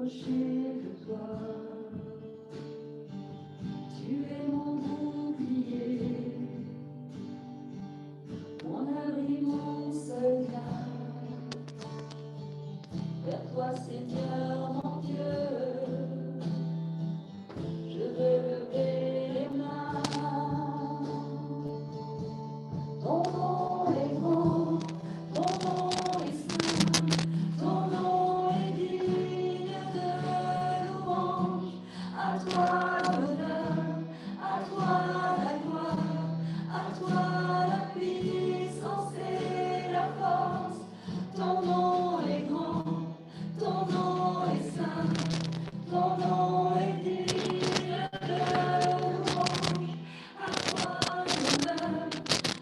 rapprocher de toi. Tu es mon bouclier, mon abri, mon seul lien. Vers toi, Seigneur, mon Dieu, je veux lever les mains. Ton nom est grand, ton nom est saint, ton nom est digne de louange. À toi l'honneur, à toi la gloire, à toi la puissance et la force. Ton nom est grand, ton nom est saint, ton nom est digne de louange. À toi l'honneur,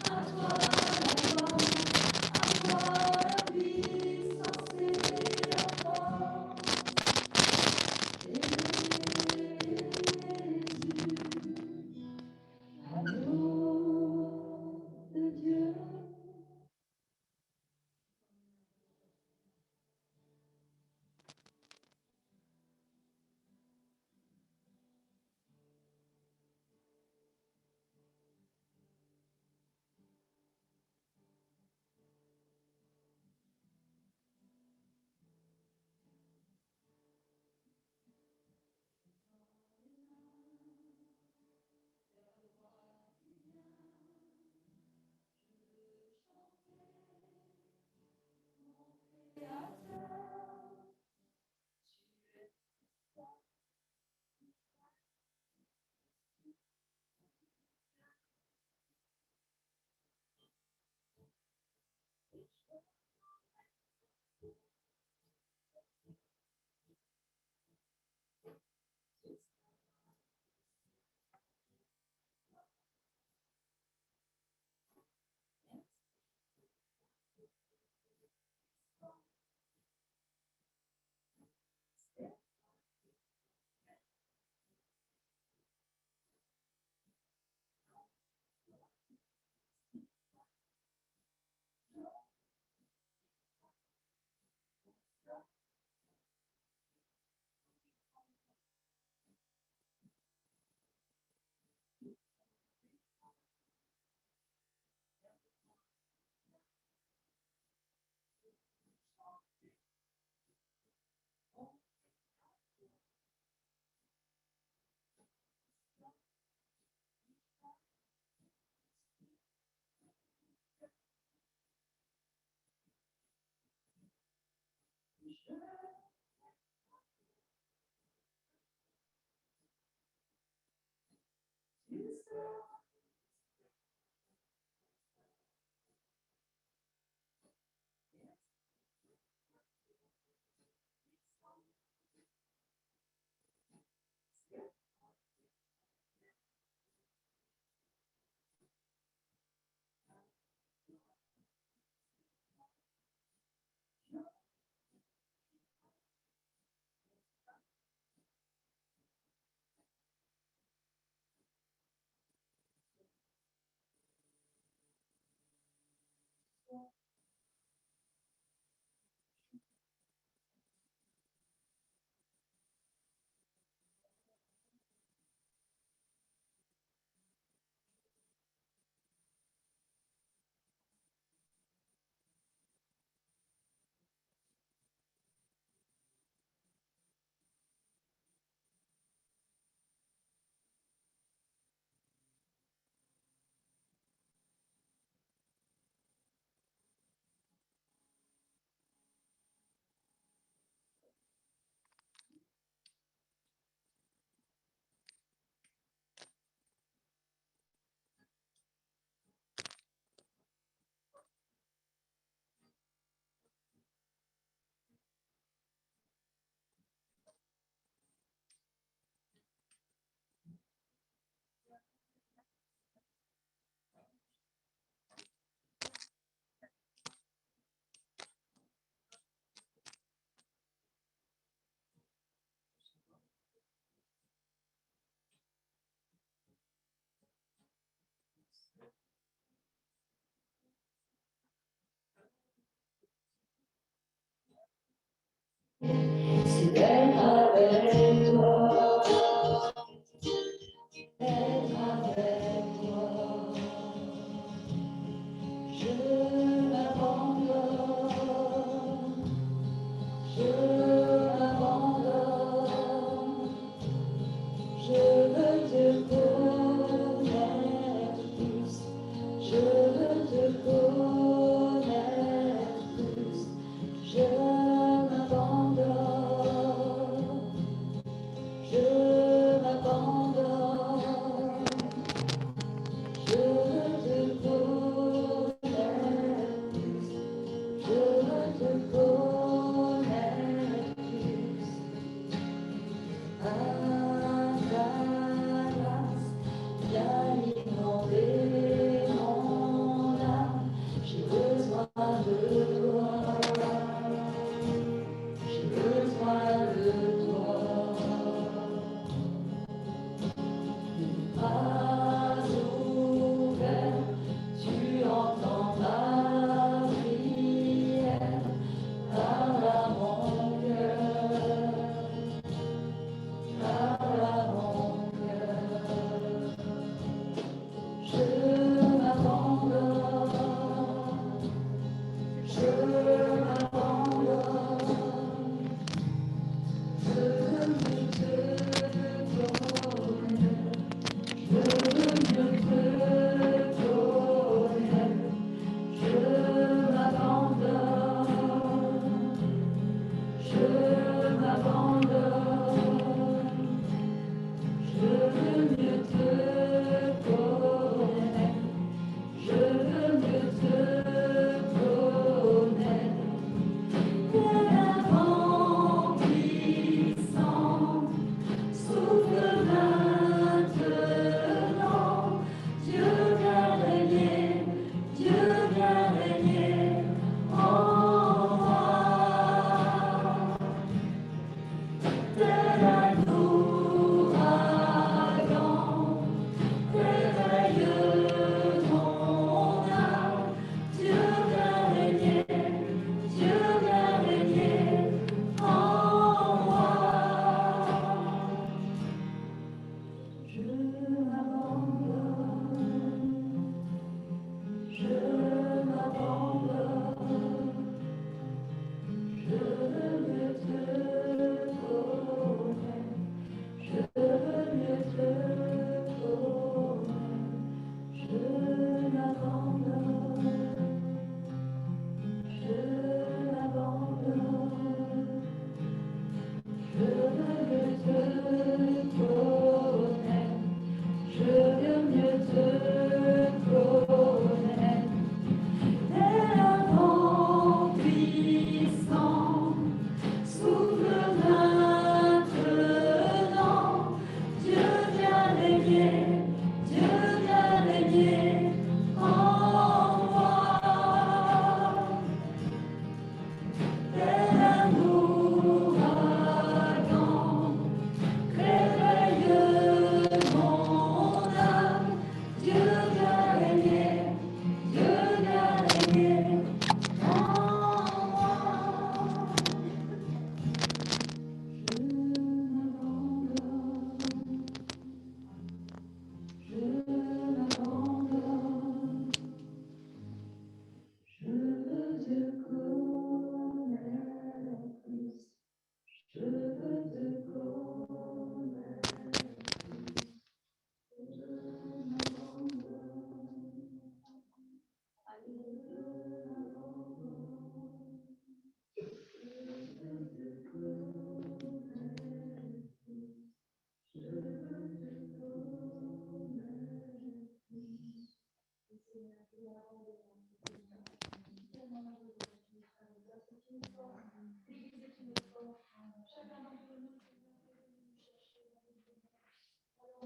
à toi la gloire, à toi la puissance et la force. Jésus, agneau de Dieu. C'est avec toi, être avec toi. Je m'abandonne, je m'abandonne, je veux te connaître plus, je veux te connaître plus, je m'abandonne, je m'abandonne, je veux te connaître plus, je veux te connaître plus. À ta grâce, viens inonder mon âme. J'ai besoin de toi, j'ai besoin de toi. Les bras ouverts, tu entends ma prière. Parle à mon cœur, parle à mon cœur. Je m'abandonne, je m'abandonne, je veux mieux te connaître, je veux mieux te connaître, je m'abandonne, je m'abandonne, je veux mieux te connaître, je veux mieux te connaître. Tel un vent puissant souffle maintenant. Dieu vient régner, Dieu vient régner en moi. Tel un ouragan, réveille mon âme. Dieu vient régner, Dieu vient régner en moi. Je m'abandonne, je m'abandonne, je veux mieux te connaître, je veux mieux te connaître, je m'abandonne, je m'abandonne, je veux mieux te connaître, je veux mieux te connaître. Tel un vent puissant souffle maintenant. Dieu vient régner, Dieu vient régner en moi. Tel un ouragan, réveille mon âme. Dieu vient régner, Dieu vient régner en moi. Je m'abandonne, je m'abandonne, je veux te connaître plus, je veux te connaître plus, je m'abandonne, je m'abandonne, je veux te connaître plus, je veux te connaître plus.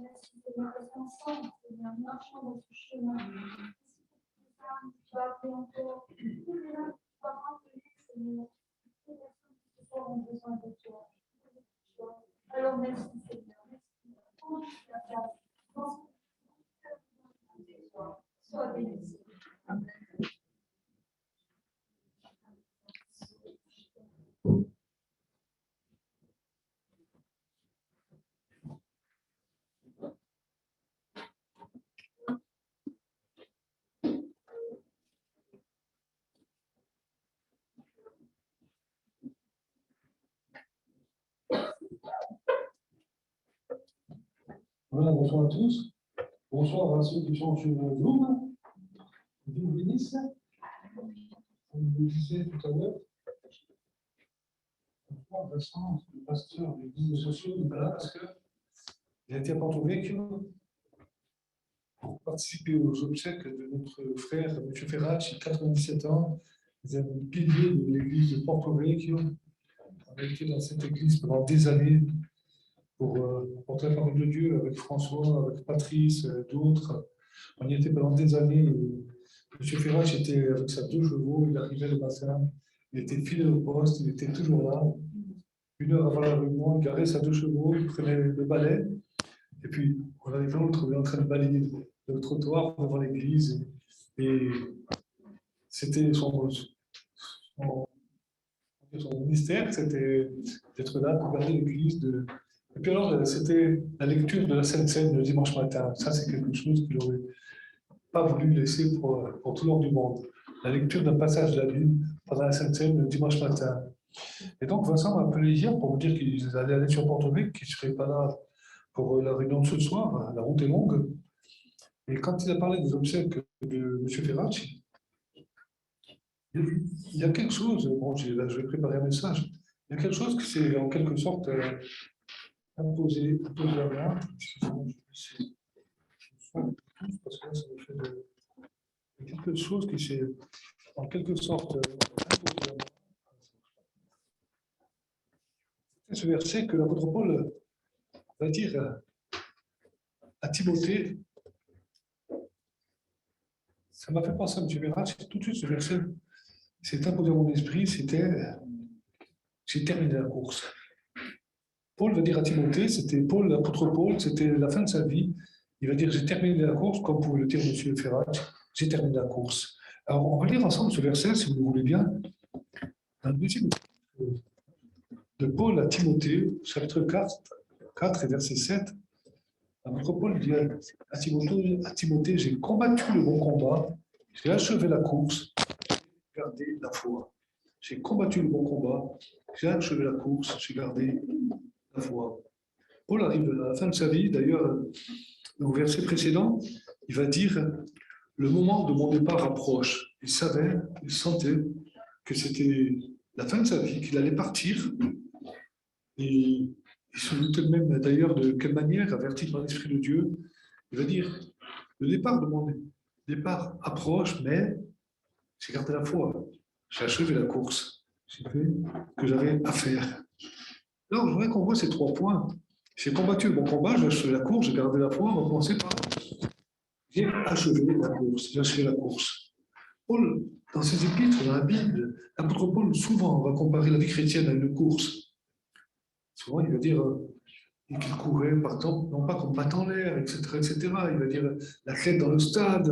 Merci Seigneur, reste ensemble, Seigneur, marchons dans ce chemin. Tu vas appeler encore tous les uns, tu vas rappeler, Seigneur, toutes les personnes qui ce soir ont besoin de toi. Alors merci Seigneur, merci. Prends ta place. Sois béni. Amen. Voilà, bonsoir à tous. Bonsoir à ceux qui sont sur Zoom. Dieu vous bénisse. Comme je le disais tout à l'heure, bonsoir Vincent, le pasteur des guides sociaux, n'est pas là parce qu'il a été à Porto Vecchio pour participer aux obsèques de notre frère M. Ferracci, 97 ans, les amis piliers de l'église de Porto Vecchio. On a été dans cette église pendant des années pour porter la parole de Dieu avec François, avec Patrice, d'autres. On y était pendant des années. M. Ferrach était avec ses 2 chevaux, il arrivait le matin, il était fidèle au poste, il était toujours là. 1 heure avant la réunion, il garait ses 2 chevaux, il prenait le balai, et puis on arrivait, on le trouvait en train de balayer le trottoir devant l'église. Et c'était son ministère, c'était d'être là pour garder l'église. Et puis alors, c'était la lecture de la Sainte Seine le dimanche matin. Ça, c'est quelque chose qu'il n'aurait pas voulu laisser pour tout le monde du monde. La lecture d'un passage de la Bible pendant la Sainte Seine le dimanche matin. Et donc, Vincent m'a appelé hier pour me dire qu'ils allaient aller sur Porto Vecchio, qu'ils ne seraient pas là pour la réunion de ce soir. La route est longue. Et quand il a parlé des obsèques de M. Ferracci, il y a quelque chose, bon, je vais préparer un message, il y a quelque chose qui s'est en quelque sorte imposé à moi. Parce que là, ça me fait quelque chose qui s'est en quelque sorte imposé à moi. C'est ce verset que l'apôtre Paul va dire à Timothée. Ça m'a fait penser à M. Verrat, tout de suite ce verset s'est imposé à mon esprit, c'était j'ai terminé la course. Paul va dire à Timothée, c'était Paul, l'apôtre Paul, c'était la fin de sa vie. Il va dire j'ai terminé la course, comme pouvait le dire M. Ferrat, j'ai terminé la course. Alors on va lire ensemble ce verset, si vous le voulez bien, dans le deuxième de Paul à Timothée, chapitre 4 et verset 7. L'apôtre Paul dit à Timothée, j'ai combattu le bon combat, j'ai achevé la course, j'ai gardé la foi. J'ai combattu le bon combat, j'ai achevé la course, j'ai gardé la foi. Paul arrive à la fin de sa vie, d'ailleurs, au verset précédent, il va dire le moment de mon départ approche. Il savait, il sentait que c'était la fin de sa vie, qu'il allait partir. Et il se doutait même d'ailleurs de quelle manière, averti par l'Esprit de Dieu, il va dire le départ de mon départ approche, mais j'ai gardé la foi. J'ai achevé la course. J'ai fait ce que j'avais à faire. Alors, je voudrais qu'on voit ces 3 points. J'ai combattu le bon combat, j'ai achevé la course, j'ai gardé la foi. On va commencer par j'ai achevé la course. J'ai achevé la course. Paul, dans ses épîtres, dans la Bible, l'apôtre Paul, souvent, va comparer la vie chrétienne à une course. Souvent, il va dire qu'il courait, par exemple, non pas comme battant l'air, etc., etc. Il va dire l'athlète dans le stade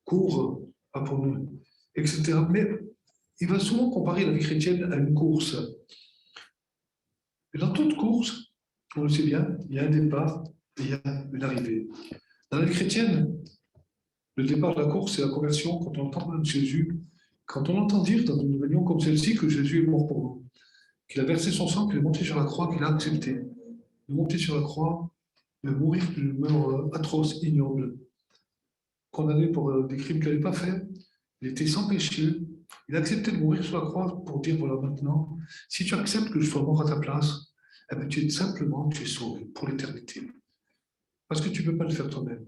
court, pas pour nous, etc. Mais il va souvent comparer la vie chrétienne à une course. Et dans toute course, on le sait bien, il y a un départ et il y a une arrivée. Dans la vie chrétienne, le départ de la course, c'est la conversion quand on entend parler de Jésus, quand on entend dire dans une réunion comme celle-ci que Jésus est mort pour nous, qu'il a versé son sang, qu'il est monté sur la croix, qu'il a accepté de monter sur la croix, de mourir d'une mort atroce, ignoble, condamné pour des crimes qu'il n'avait pas faits. Il était sans péché. Il a accepté de mourir sur la croix pour dire, voilà, maintenant, si tu acceptes que je sois mort à ta place, eh bien, tu es sauvé pour l'éternité. Parce que tu ne peux pas le faire toi-même.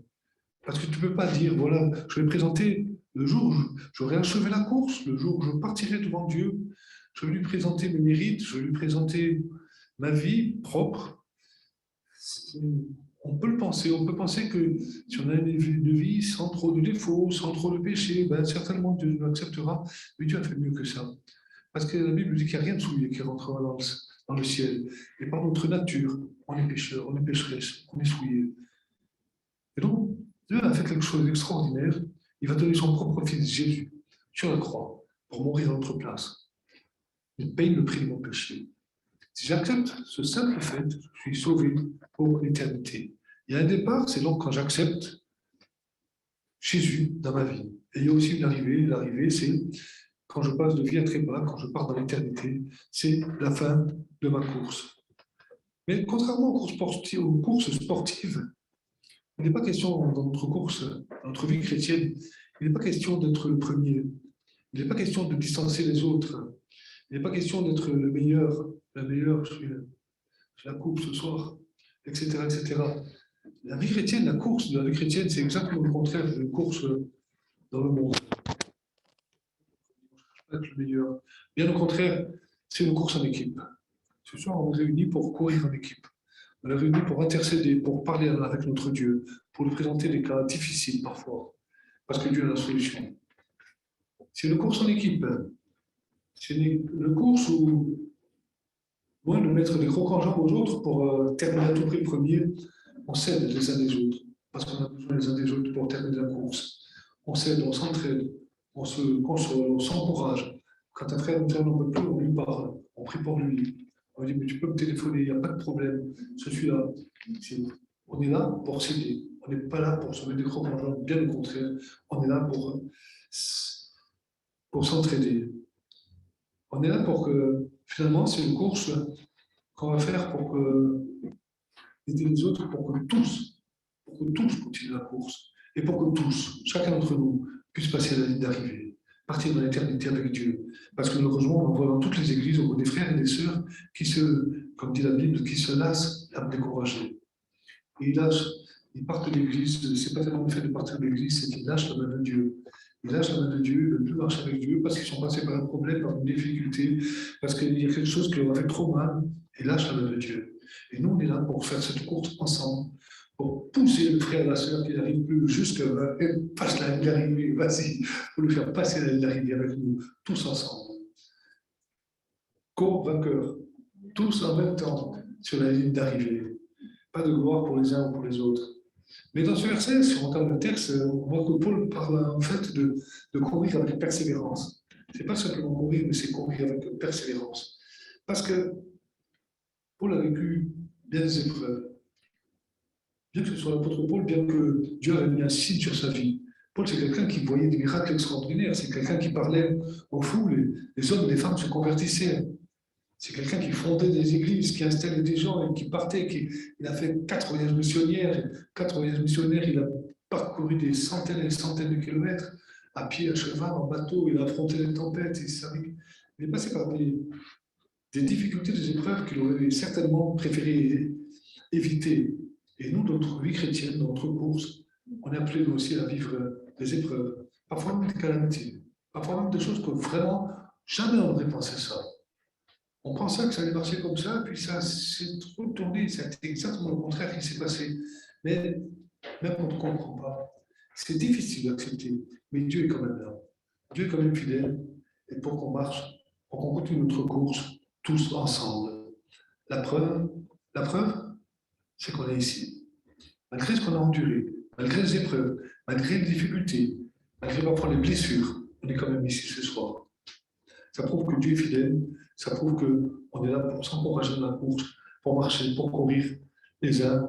Parce que tu ne peux pas dire, voilà, je vais présenter le jour où j'aurai achevé la course, le jour où je partirai devant Dieu, je vais lui présenter mes mérites, je vais lui présenter ma vie propre. On peut le penser, on peut penser que si on a une vie sans trop de défauts, sans trop de péchés, ben certainement Dieu nous acceptera, mais Dieu a fait mieux que ça. Parce que la Bible dit qu'il n'y a rien de souillé qui rentrera dans le ciel. Et par notre nature, on est pécheur, on est pécheresse, on est souillé. Et donc, Dieu a fait quelque chose d'extraordinaire. Il va donner son propre fils Jésus sur la croix pour mourir à notre place. Il paye le prix de mon péché. Si j'accepte ce simple fait, je suis sauvé pour l'éternité. Il y a un départ, c'est donc quand j'accepte Jésus dans ma vie. Et il y a aussi une arrivée. L'arrivée, c'est quand je passe de vie à trépas, quand je pars dans l'éternité, c'est la fin de ma course. Mais contrairement aux courses sportives, il n'est pas question dans notre course, dans notre vie chrétienne, il n'est pas question d'être le premier. Il n'est pas question de distancer les autres. Il n'est pas question d'être le meilleur, la meilleure, je la coupe ce soir, etc., etc. La vie chrétienne, la course de la vie chrétienne, c'est exactement le contraire de la course dans le monde. Être le meilleur. Bien au contraire, c'est une course en équipe. Ce soir, on est réunis pour courir en équipe. On est réunis pour intercéder, pour parler avec notre Dieu, pour lui présenter des cas difficiles parfois, parce que Dieu a la solution. C'est une course en équipe. C'est une course où, loin de mettre des crocs en jambes aux autres pour terminer à tout prix premier, on s'aide les uns des autres, parce qu'on a besoin les uns des autres pour terminer la course. On s'aide, on s'entraide, on se console, on s'encourage. Quand un frère n'en peut plus, on lui parle, on prie pour lui. On lui dit, mais tu peux me téléphoner, il n'y a pas de problème, je suis là. On est là pour s'aider. On n'est pas là pour se mettre des crocs en jambes, bien au contraire. On est là pour s'entraider. On est là pour que, finalement, c'est une course qu'on va faire pour aider les autres, pour que tous continuent la course. Et pour que tous, chacun d'entre nous, puisse passer la ligne d'arrivée, partir dans l'éternité avec Dieu. Parce que malheureusement, on voit dans toutes les églises, on voit des frères et des sœurs qui comme dit la Bible, qui se lassent à me décourager. Et ils partent de l'église, c'est pas tellement le fait de partir de l'église, c'est qu'ils lâchent la main de Dieu. Ils lâchent la main de Dieu, ils ne veulent plus marcher avec Dieu parce qu'ils sont passés par un problème, par une difficulté, parce qu'il y a quelque chose qui leur a fait trop mal, et lâchent la main de Dieu. Et nous, on est là pour faire cette course ensemble, pour pousser le frère et la sœur qui n'arrive plus jusqu'à passe la ligne d'arrivée, vas-y, pour le faire passer la ligne d'arrivée avec nous, tous ensemble. Co-vainqueurs, tous en même temps sur la ligne d'arrivée. Pas de gloire pour les uns ou pour les autres. Mais dans ce verset, si on regarde le texte, on voit que Paul parle en fait de courir avec persévérance. Ce n'est pas simplement courir, mais c'est courir avec persévérance. Parce que Paul a vécu bien des épreuves. Bien que ce soit l'apôtre Paul, bien que Dieu ait mis un signe sur sa vie. Paul, c'est quelqu'un qui voyait des miracles extraordinaires. C'est quelqu'un qui parlait aux foules. Les hommes et les femmes se convertissaient. C'est quelqu'un qui fondait des églises, qui installait des gens et qui partait. Il a fait 4 voyages missionnaires. 4 voyages missionnaires, il a parcouru des centaines et des centaines de kilomètres, à pied, à cheval, en bateau. Il a affronté les tempêtes. Il est passé par des difficultés, des épreuves qu'il aurait certainement préféré éviter. Et nous, dans notre vie chrétienne, dans notre course, on est appelés aussi à vivre des épreuves, parfois même des calamités, parfois même des choses que vraiment, jamais on n'aurait pensé ça. On pensait que ça allait marcher comme ça, puis ça s'est retourné, c'est exactement le contraire qui s'est passé. Mais même on ne comprend pas. C'est difficile d'accepter, mais Dieu est quand même là. Dieu est quand même fidèle, et pour qu'on marche, pour qu'on continue notre course, tous ensemble. La preuve, c'est qu'on est ici. Malgré ce qu'on a enduré, malgré les épreuves, malgré les difficultés, malgré parfois les blessures, on est quand même ici ce soir. Ça prouve que Dieu est fidèle, ça prouve qu'on est là pour s'encourager dans la course, pour marcher, pour courir les uns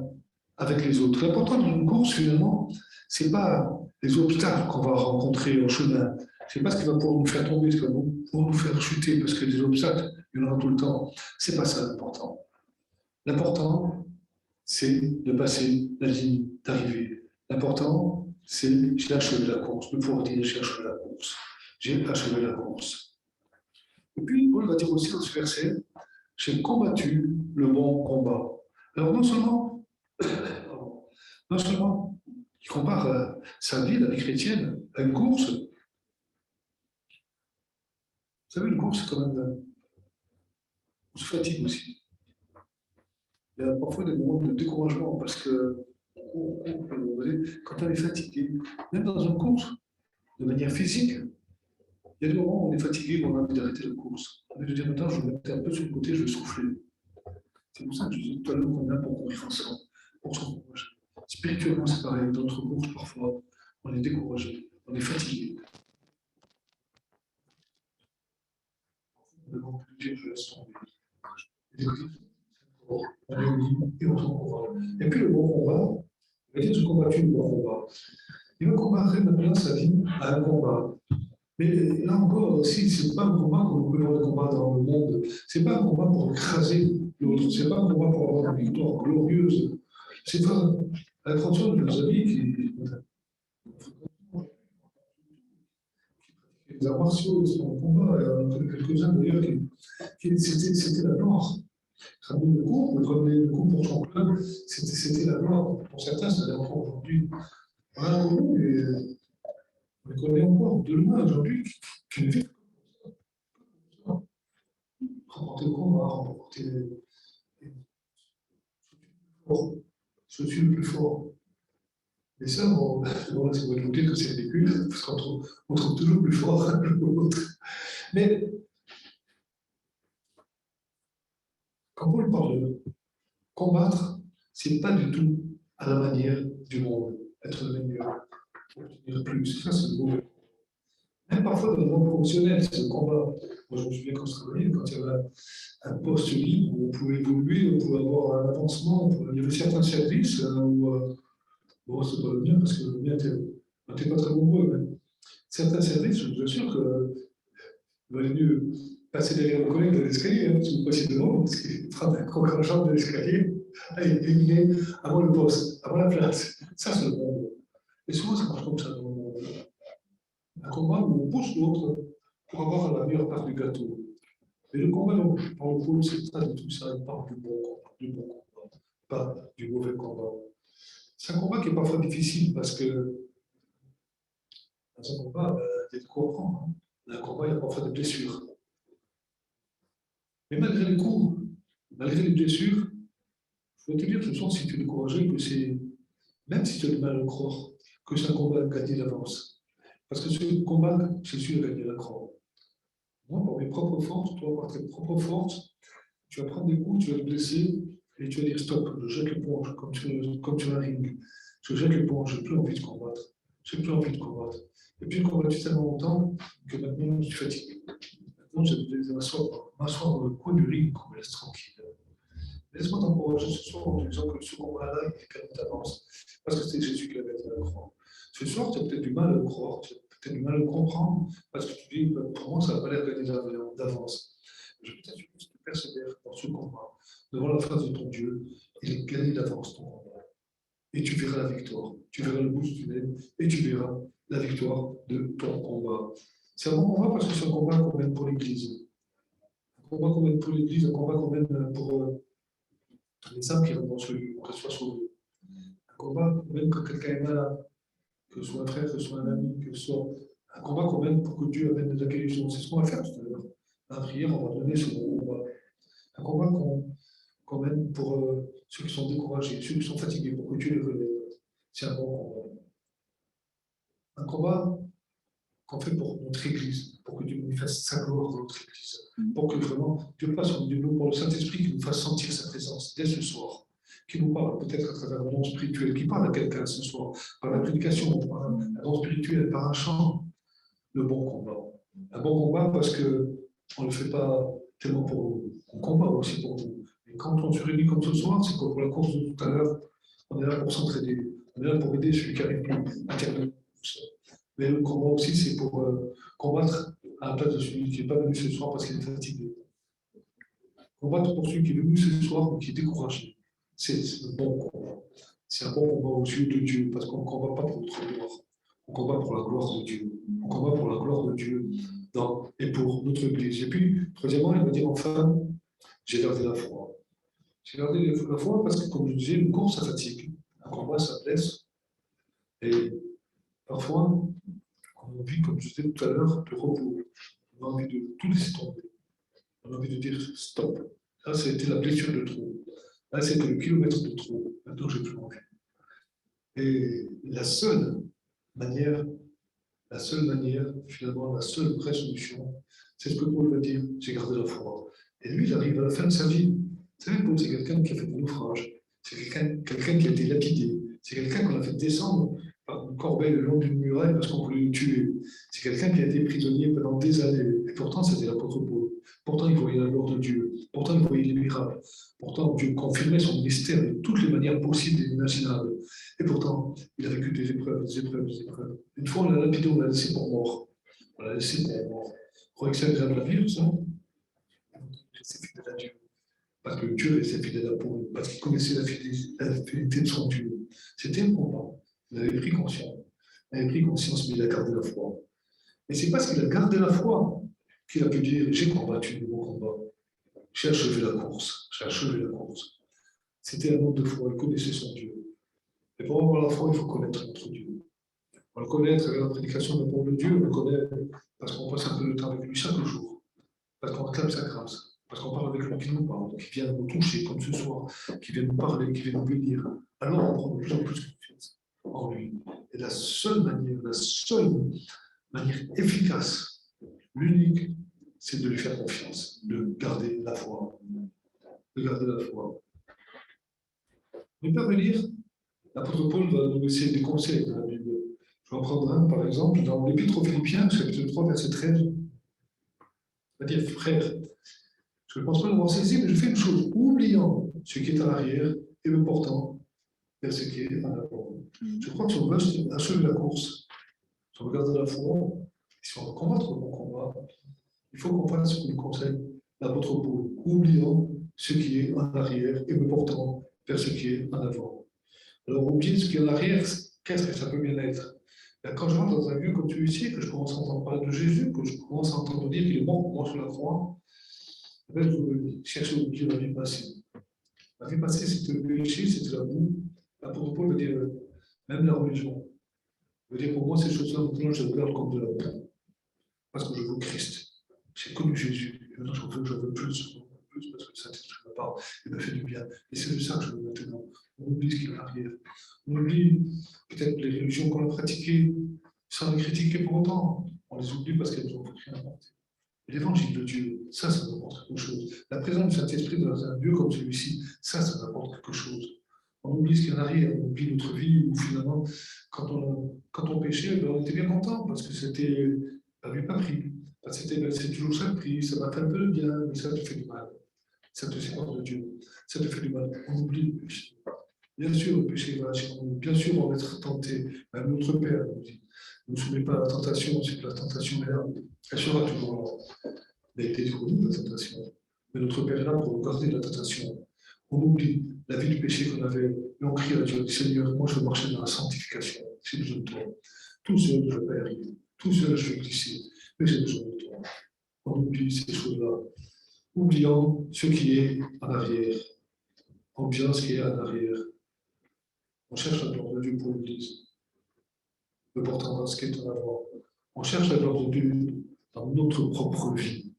avec les autres. L'important dans une course, finalement, ce n'est pas les obstacles qu'on va rencontrer au chemin, ce n'est pas ce qui va pouvoir nous faire tomber, ce qui va pouvoir nous faire chuter, parce que des obstacles, il y en aura tout le temps. Ce n'est pas ça l'important. L'important, c'est de passer la ligne d'arrivée. L'important, c'est j'ai achevé la course, de pouvoir dire j'ai achevé la course. J'ai achevé la course. Et puis, Paul va dire aussi dans ce verset, j'ai combattu le bon combat. Alors, non seulement il compare sa vie, la vie chrétienne, à une course. Vous savez, une course, c'est quand même. On se fatigue aussi. Il y a parfois des moments de découragement parce que quand on est fatigué, même dans une course, de manière physique, il y a des moments où on est fatigué, où on a envie d'arrêter la course. On a envie de dire maintenant, je vais mettre un peu sur le côté, je vais souffler. C'est pour ça que je dis tout à l'heure qu'on est là pour courir ensemble, pour s'encourager. Spirituellement, c'est pareil. Dans notre course, parfois, on est découragé, on est fatigué. On demande que Dieu laisse tomber. On est unis et on s'encourage. Et puis le bon combat, il va dire, je combattu le bon combat. Il va comparer maintenant sa vie à un combat. Mais là encore, aussi, ce n'est pas un combat comme on peut voir le combat dans le monde. Ce n'est pas un combat pour écraser l'autre. Ce n'est pas un combat pour avoir une victoire glorieuse. C'est pas la création de nos amis qui les arts martiaux, ils sont en combat, quelques-uns d'ailleurs, c'était la gloire. Ramener le coup pour son club, c'était la gloire. Pour certains, ça l'est encore aujourd'hui. Voilà, on les connaît encore de loin aujourd'hui, qui ne vivent que comme ça. Remporter le combat, remporter je suis le plus fort. Et ça, bon, c'est vous dire que c'est ridicule, parce qu'on trouve toujours plus fort l'autre. Mais quand Paul parle de combattre, ce n'est pas du tout à la manière du monde, être le meilleur, obtenir plus. Ça, c'est le mauvais. Même parfois dans le monde professionnel, c'est le combat. Moi, je me souviens quand je travaillais, quand il y avait un poste libre où on pouvait évoluer, on pouvait avoir un avancement. Il y avait certains services où, bon, c'est pas le mien parce que le mien n'était pas très nombreux, mais certains services, je vous assure que il valait mieux passer derrière le collègue dans l'escalier, hein, si vous passez devant, parce qu'il frappe un croc en jambe de l'escalier, et il est avant le poste, avant la place. Ça, c'est le monde. Et souvent, ça marche comme ça dans le monde. Un combat où on pousse l'autre pour avoir la meilleure part du gâteau. Mais le combat dont on parle, c'est pas du tout ça, il parle du bon combat, pas du mauvais combat. C'est un combat qui est parfois difficile parce que dans un combat, il y a de quoi apprendre. Hein. Dans un combat, il y a parfois des blessures. Mais malgré les coups, malgré les blessures, je veux te dire ce soir, si tu es découragé, que c'est, même si tu as du mal à le croire, que c'est un combat gagné d'avance. Parce que ce combat, c'est celui de gagner la croix. Moi, par mes propres forces, toi, par tes propres forces, tu vas prendre des coups, tu vas te blesser, et tu vas dire stop, je jette l'éponge, comme sur un ring. Je jette l'éponge, je n'ai plus envie de combattre. Je n'ai plus envie de combattre. Et puis, j'ai combattu tellement longtemps que maintenant, je suis fatigué. Maintenant, je vais m'asseoir dans le coin du ring pour me laisser tranquille. Laisse-moi t'encourager ce soir en te disant que ce combat-là, il est quand même d'avance. Parce que c'est Jésus qui avait à le croire. Ce soir, tu as peut-être du mal à le croire, tu as peut-être du mal à le comprendre, parce que tu dis, pour moi, ça n'a pas l'air gagné d'avance. Je peux t'assurer que si tu persévères dans ce combat, devant la face de ton Dieu, il est gagné d'avance ton combat. Et tu verras la victoire. Tu verras le bout du tunnel et tu verras la victoire de ton combat. C'est un bon combat parce que c'est un combat qu'on mène pour l'Église. Un combat qu'on mène pour l'Église, un combat qu'on mène pour les âmes qui rentrent dans ce lieu, pour qu'elles soient sauvées. Un combat, même quand quelqu'un est malade, que ce soit un frère, que ce soit un ami, que ce soit un combat qu'on mène pour que Dieu amène de la guérison. C'est ce qu'on va faire tout à l'heure. Dans la prière, on va donner ce combat. Un combat qu'on mène pour ceux qui sont découragés, ceux qui sont fatigués, pour que Dieu les relève. C'est un bon combat. Un combat qu'on fait pour notre Église, pour que Dieu nous fasse sa gloire dans notre Église, pour que vraiment Dieu passe au milieu de nous, pour le Saint-Esprit qui nous fasse sentir sa présence dès ce soir, qui nous parle peut-être à travers un don spirituel, qui parle à quelqu'un ce soir, par la prédication, par un don spirituel, par un chant, le bon combat. Un bon combat parce qu'on ne le fait pas tellement pour nous, on combat aussi pour nous. Et quand on se réunit comme ce soir, c'est comme pour la course de tout à l'heure, on est là pour s'entraider, on est là pour aider celui qui arrive à terminer tout ça. Mais le combat aussi, c'est pour combattre à la place de celui qui n'est pas venu ce soir parce qu'il est fatigué. Combattre pour celui qui est venu ce soir ou qui est découragé. C'est le bon combat. C'est un bon combat aux yeux de Dieu parce qu'on ne combat pas pour notre gloire. On combat pour la gloire de Dieu. On combat pour la gloire de Dieu et pour notre Église. Et puis, troisièmement, il va dire enfin, j'ai gardé la foi. J'ai gardé la foi parce que, comme je disais, une course, ça fatigue. Un combat, ça blesse. Et parfois, on a envie, comme je disais tout à l'heure, de repos. On a envie de tout laisser tomber. On a envie de dire stop. Là, c'était la blessure de trop. Là, c'était le kilomètre de trop. Maintenant, je n'ai plus envie. Et la seule manière, finalement, la seule vraie solution, c'est ce que Paul va dire, j'ai gardé la foi. Et lui, il arrive à la fin de sa vie. Vous savez, Paul, c'est quelqu'un qui a fait des naufrages. C'est quelqu'un qui a été lapidé. C'est quelqu'un qu'on a fait descendre par une corbeille le long d'une muraille parce qu'on voulait le tuer. C'est quelqu'un qui a été prisonnier pendant des années. Et pourtant, c'était l'apôtre Paul. Pourtant, il voyait la gloire de Dieu. Pourtant, il voyait les miracles. Pourtant, Dieu confirmait son mystère de toutes les manières possibles et imaginables. Et pourtant, il a vécu des épreuves, des épreuves, des épreuves. Une fois, on l'a lapidé, on l'a laissé pour mort. On l'a laissé pour mort. Vous croyez que c'est agréable à vivre, ça? C'est fidèle à Dieu. parce que Dieu restait fidèle à Paul, parce qu'il connaissait la fidélité de son Dieu. C'était un combat. Il avait pris conscience. Il avait pris conscience, mais il a gardé la foi. Et c'est parce qu'il a gardé la foi qu'il a pu dire, j'ai combattu le bon combat. J'ai achevé la course. J'ai achevé la course. C'était un homme de foi. Il connaissait son Dieu. Et pour avoir la foi, il faut connaître notre Dieu. On le connaît à travers la prédication de la parole de Dieu. On le connaît parce qu'on passe un peu de temps avec lui chaque jour. Parce qu'on réclame sa grâce. Parce qu'on parle avec lui qui nous parle, qui vient nous toucher comme ce soir, qui vient nous parler, qui vient nous bénir. Alors on prend de plus en plus confiance en lui. Et la seule manière efficace, l'unique, c'est de lui faire confiance, de garder la foi. De garder la foi. On peut venir, l'apôtre Paul va nous laisser des conseils de la Bible. Je vais en prendre un, par exemple, dans l'Épître aux Philippiens, chapitre 3, verset 13. Il va dire, frère, je ne pense pas l'avoir saisi, mais je fais une chose, oubliant ce qui est à l'arrière et me portant vers ce qui est en avant. Je crois que si on veut achever la course, si on veut garder la foi, si on veut combattre le bon combat, il faut qu'on fasse ce que nous conseille l'apôtre Paul, oubliant ce qui est en arrière et me portant vers ce qui est en avant. Alors, oublier ce qui est en arrière, qu'est-ce que ça peut bien être? Quand je rentre dans un lieu comme celui-ci, que je commence à entendre parler de Jésus, que je commence à entendre dire qu'il est mort pour moi sur la croix, je vais chercher à oublier la vie passée. La vie passée, c'était le péché, c'était la boue. L'apôtre Paul veut dire, même la religion. Il veut dire, pour moi, ces choses-là, maintenant, je les regarde comme de la boue. Parce que je veux Christ. J'ai connu Jésus. Et maintenant, je veux plus, parce que le Saint-Esprit me parle et me fait du bien. Et c'est de ça que je veux maintenant. On oublie ce qui est en arrière. On oublie peut-être les religions qu'on a pratiquées sans les critiquer pour autant. On les oublie parce qu'elles nous ont rien apporté. L'évangile de Dieu, ça nous apporte quelque chose. La présence du Saint-Esprit dans un lieu comme celui-ci, ça nous apporte quelque chose. On oublie ce qu'il y a en arrière, on oublie notre vie, où finalement, quand on péchait, ben on était bien content parce que c'était pas vu, pas pris. C'est toujours ça le prix, ça m'a fait un peu de bien, mais ça te fait du mal. Ça te sépare de Dieu, ça te fait du mal. On oublie le péché. Bien sûr, le péché va chez nous, bien sûr, on va être tenté. Même notre Père nous dit, ne nous soumets pas à la tentation, c'est que la tentation est là. Elle sera toujours là. Elle a été pour nous, la tentation. Mais notre Père est là pour nous garder de la tentation. On oublie la vie du péché qu'on avait, et on crie à Dieu, Seigneur, moi je veux marcher dans la sanctification, j'ai besoin de toi. Tout seul, je ne vais pas y arriver. Tout seul, je vais glisser, mais j'ai besoin de toi. On oublie ces choses-là, oubliant ce qui est en arrière, oubliant ce qui est en arrière. On cherche la gloire de Dieu pour l'Église, ne portant pas ce qui est en avant. On cherche la gloire de Dieu dans notre propre vie,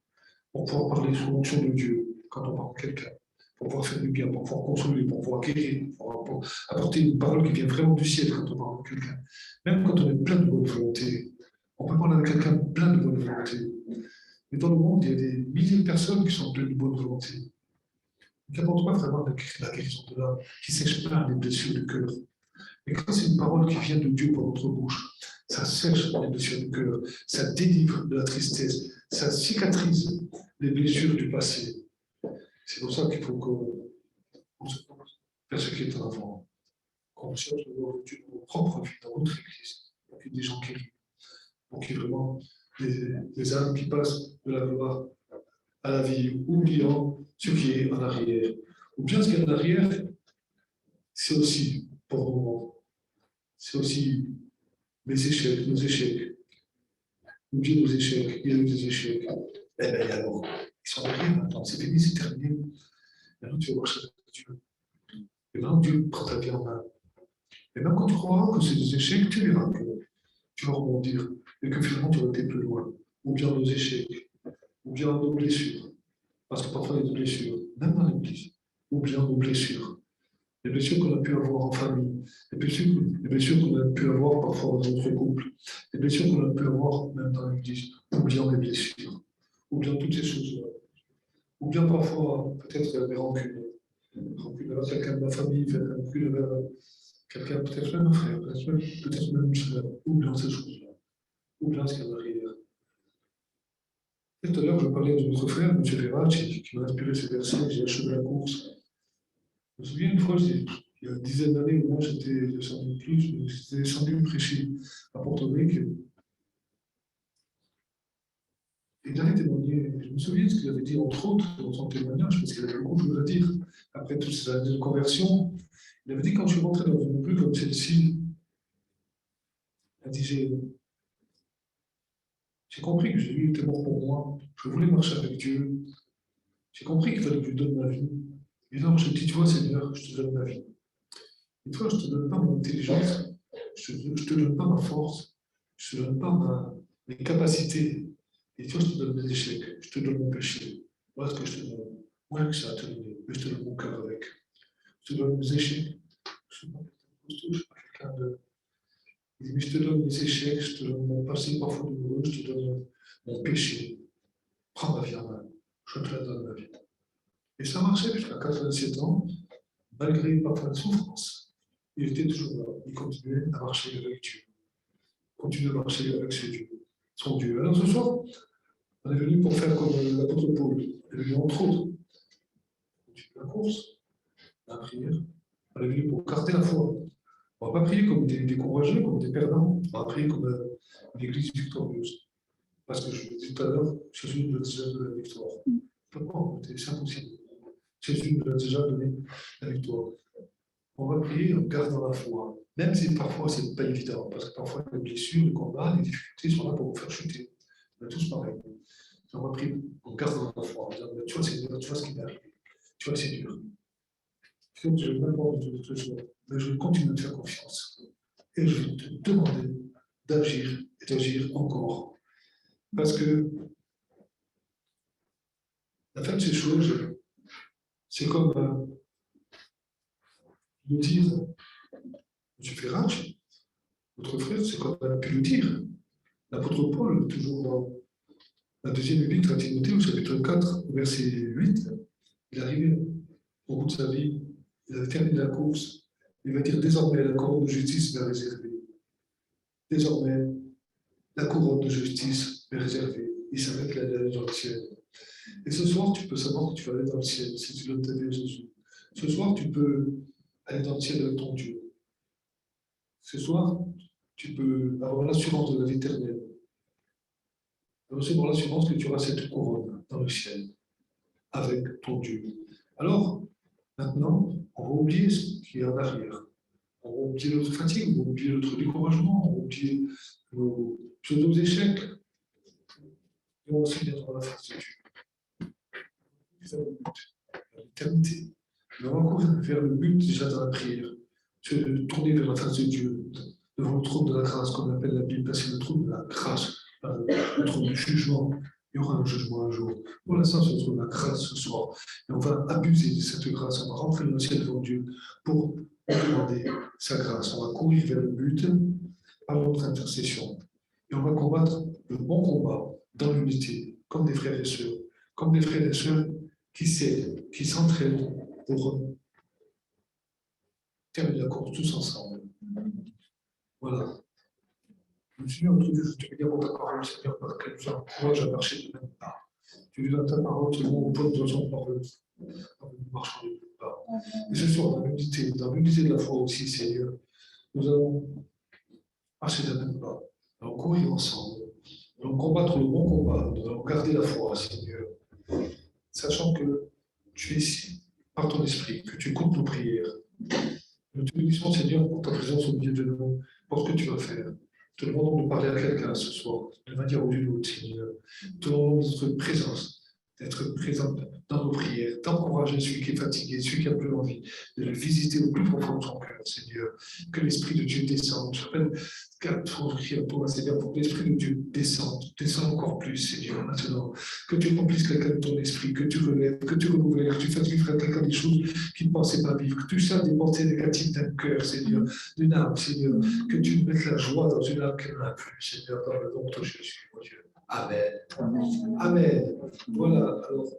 pour pouvoir parler sous l'onction de Dieu quand on parle de quelqu'un, pour pouvoir faire du bien, pour pouvoir consoler, pour pouvoir guérir, pour pouvoir apporter une parole qui vient vraiment du ciel quand on parle de quelqu'un. Même quand on est plein de bonne volonté, on peut parler avec quelqu'un plein de bonne volonté. Mais dans le monde, il y a des milliers de personnes qui sont pleines de bonne volonté, qui n'apportent pas vraiment la guérison de l'âme, qui sèchent pas les blessures du cœur. Et quand c'est une parole qui vient de Dieu par notre bouche, ça sèche les blessures du cœur, ça délivre de la tristesse, ça cicatrise les blessures du passé. C'est pour ça qu'il faut qu'on se pose vers ce qui est en avant, qu'on cherche de voir Dieu dans nos propres vies, dans notre Église, pour qu'il y ait des gens qui rient, pour qu'il y ait vraiment des âmes qui passent de la gloire à la vie, oubliant ce qui est en arrière. Ou bien ce qui est en arrière, c'est aussi, pour le moment, c'est aussi les échecs, nos échecs. Oublier nos échecs, il y a eu des échecs. Eh bien, alors, ils sont derrière maintenant, c'est fini, c'est terminé. Maintenant, tu vas marcher avec Dieu. Et maintenant, Dieu prend ta vie en main. Et même quand tu croiras que c'est des échecs, tu verras que tu vas rebondir et que finalement, tu vas être plus loin. Ou bien nos échecs, ou bien nos blessures. Parce que parfois, il y a des blessures, même dans l'Église. Ou bien nos blessures. Les blessures qu'on a pu avoir en famille, les blessures qu'on a pu avoir parfois dans notre couple, les blessures qu'on a pu avoir même dans l'Église, oubliant les blessures, oubliant toutes ces choses-là. Ou bien parfois, peut-être des rancunes. Rancune vers quelqu'un de ma famille, rancune vers quelqu'un, peut-être même un frère, peut-être même une sœur, oubliant ces choses-là, oubliant ce qu'il y a derrière. Et tout à l'heure, je parlais de notre frère, M. Verrat, qui m'a inspiré ce verset, j'ai achevé la course. Je me souviens une fois, il y a une dizaine d'années, moi j'étais descendu plus, mais j'étais descendu prêcher à Porto Rico. il avait témoigné, je me souviens de ce qu'il avait dit, entre autres, dans son témoignage, parce qu'il avait beaucoup de choses à dire. Après toutes ces années de conversion, il avait dit, quand je suis rentré dans une rue comme celle-ci, il a dit, j'ai compris que Jésus était mort pour moi, je voulais marcher avec Dieu, j'ai compris qu'il fallait que je lui donne ma vie. Et donc, je dis, tu vois, Seigneur, je te donne ma vie. Et toi, je ne te donne pas mon intelligence, je ne te donne pas ma force, je ne te donne pas mes capacités. Et toi, je te donne mes échecs, je te donne mon péché. Voilà ce que je te donne. Moins que ça à te donner, mais je te donne mon cœur avec. Je te donne mes échecs. Je ne suis pas quelqu'un de. Il dit, mais je te donne mes échecs, je te donne mon passé parfois douloureux, je te donne mon péché. Prends ma vie en main, je te la donne ma vie. Et ça marchait jusqu'à 87 ans, malgré parfois de souffrance. Il était toujours là, il continuait à marcher avec Dieu, continuait à marcher avec ses dieux, son Dieu. Alors ce soir, on est venu pour faire comme l'apôtre Paul, il est venu entre autres, continuer la course, la prière, on est venu pour garder la foi. On ne va pas prier comme des découragés, comme des perdants, on va prier comme une église victorieuse. Parce que je l'ai dit tout à l'heure, Jésus nous a déjà donné la victoire. Non, c'est impossible. Jésus nous a déjà donné la victoire. On va prier en gardant la foi, même si parfois ce n'est pas évident, parce que parfois les blessures, les combats, les difficultés sont là pour vous faire chuter. On est tous pareils. On va prier en gardant la foi, en disant, tu vois, Seigneur, tu vois ce qui m'est arrivé. Tu vois, c'est dur. Je ne vais pas de toute chose, mais je continue de faire confiance. Et je vais te demander d'agir et d'agir encore. Parce que la fin de ces choses, c'est comme le dire M. Ferrach, votre frère, c'est comme on a pu le dire. L'apôtre Paul, toujours dans la deuxième épître à Timothée, au chapitre 4, verset 8, il arrivait au bout de sa vie, il avait terminé la course, il va dire désormais la couronne de justice m'est réservée. Désormais, la couronne de justice m'est réservée. Il savait qu'il allait aller dans le ciel. Et ce soir, tu peux savoir que tu vas aller dans le ciel si tu donnes ta vie à Jésus. Ce soir, tu peux aller dans le ciel avec ton Dieu. Ce soir, tu peux avoir l'assurance de la vie éternelle. Recevoir l'assurance que tu auras cette couronne dans le ciel avec ton Dieu. Alors, maintenant, on va oublier ce qui est en arrière. On va oublier notre fatigue, on va oublier notre découragement, on va oublier nos échecs. Et on va se mettre dans la face de Dieu. L'éternité. Mais on va courir vers le but déjà dans la prière. C'est de tourner vers la face de Dieu, devant le trône de la grâce, comme appelle la Bible, c'est le trône de la grâce, le trône du jugement. Il y aura un jugement un jour. Pour l'instant, c'est le trône de la grâce ce soir. Et on va abuser de cette grâce. On va rentrer dans le ciel devant Dieu pour demander sa grâce. On va courir vers le but par notre intercession. Et on va combattre le bon combat dans l'unité, comme des frères et sœurs. Comme des frères et sœurs qui s'aident, qui s'entraînent pour terminer la course tous ensemble. Voilà. Je me suis dit, entre Dieu, je te bénis dans ta parole, Seigneur, parce qu'elle nous encourage à marcher de même pas. Tu dis dans ta parole, c'est bon, bonne façon parole. Nous marchons de même pas. Et ce soir, dans l'unité de la foi aussi, Seigneur, nous allons marcher de même pas. Nous allons courir ensemble. Nous allons combattre le bon combat. Nous allons garder la foi, Seigneur. Sachant que tu es ici, par ton esprit, que tu écoutes nos prières. Nous te bénissons, Seigneur, pour ta présence au milieu de nous, pour ce que tu vas faire. Te demandons de parler à quelqu'un ce soir, de manière ou d'une autre, Seigneur. Te demandons notre présence, d'être présent dans nos prières, d'encourager celui qui est fatigué, celui qui a plus envie, de le visiter au plus profond de son cœur, Seigneur. Que l'Esprit de Dieu descende. Je rappelle, Seigneur, pour que l'Esprit de Dieu descende encore plus, Seigneur, maintenant. Que tu remplisses quelqu'un de ton esprit, que tu relèves, que tu renouvelles, que tu fasses vivre à quelqu'un des choses qu'il ne pensait pas vivre, que tu saches des pensées négatives d'un cœur, Seigneur, d'une âme, Seigneur, que tu mettes la joie dans une âme qu'elle n'a plus, Seigneur, dans le nom de Jésus, mon Dieu. Amen. Amen. Voilà, alors,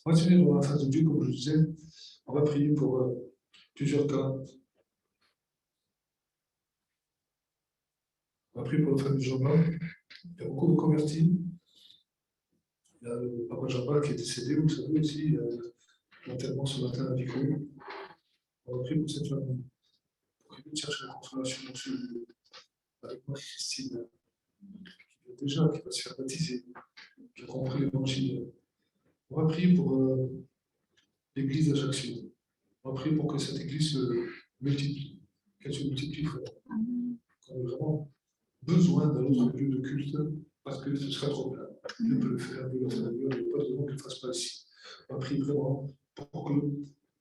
on va se mettre dans la face de Dieu, comme je disais, on va prier pour plusieurs cas. On va prier pour la famille de Jean-Marc. Il y a beaucoup de convertis. Il y a le papa Jean-Marc qui est décédé, vous savez aussi, l'enterrement ce matin à Vico. On va prier pour cette famille. Pour qu'il cherche la consolation dans ce lieu. Avec moi, Christine, qui va se faire baptiser, qui quand on prie l'évangile. On va prier pour l'église d'Ajaccio. On va prier pour que cette église se multiplie, qu'elle se multiplie, frère. On a vraiment besoin d'un autre lieu de culte parce que ce serait trop bien. Dieu peut le faire, Dieu le fait, Dieu n'a pas de raison qu'il ne le fasse pas ici. On va prier vraiment pour que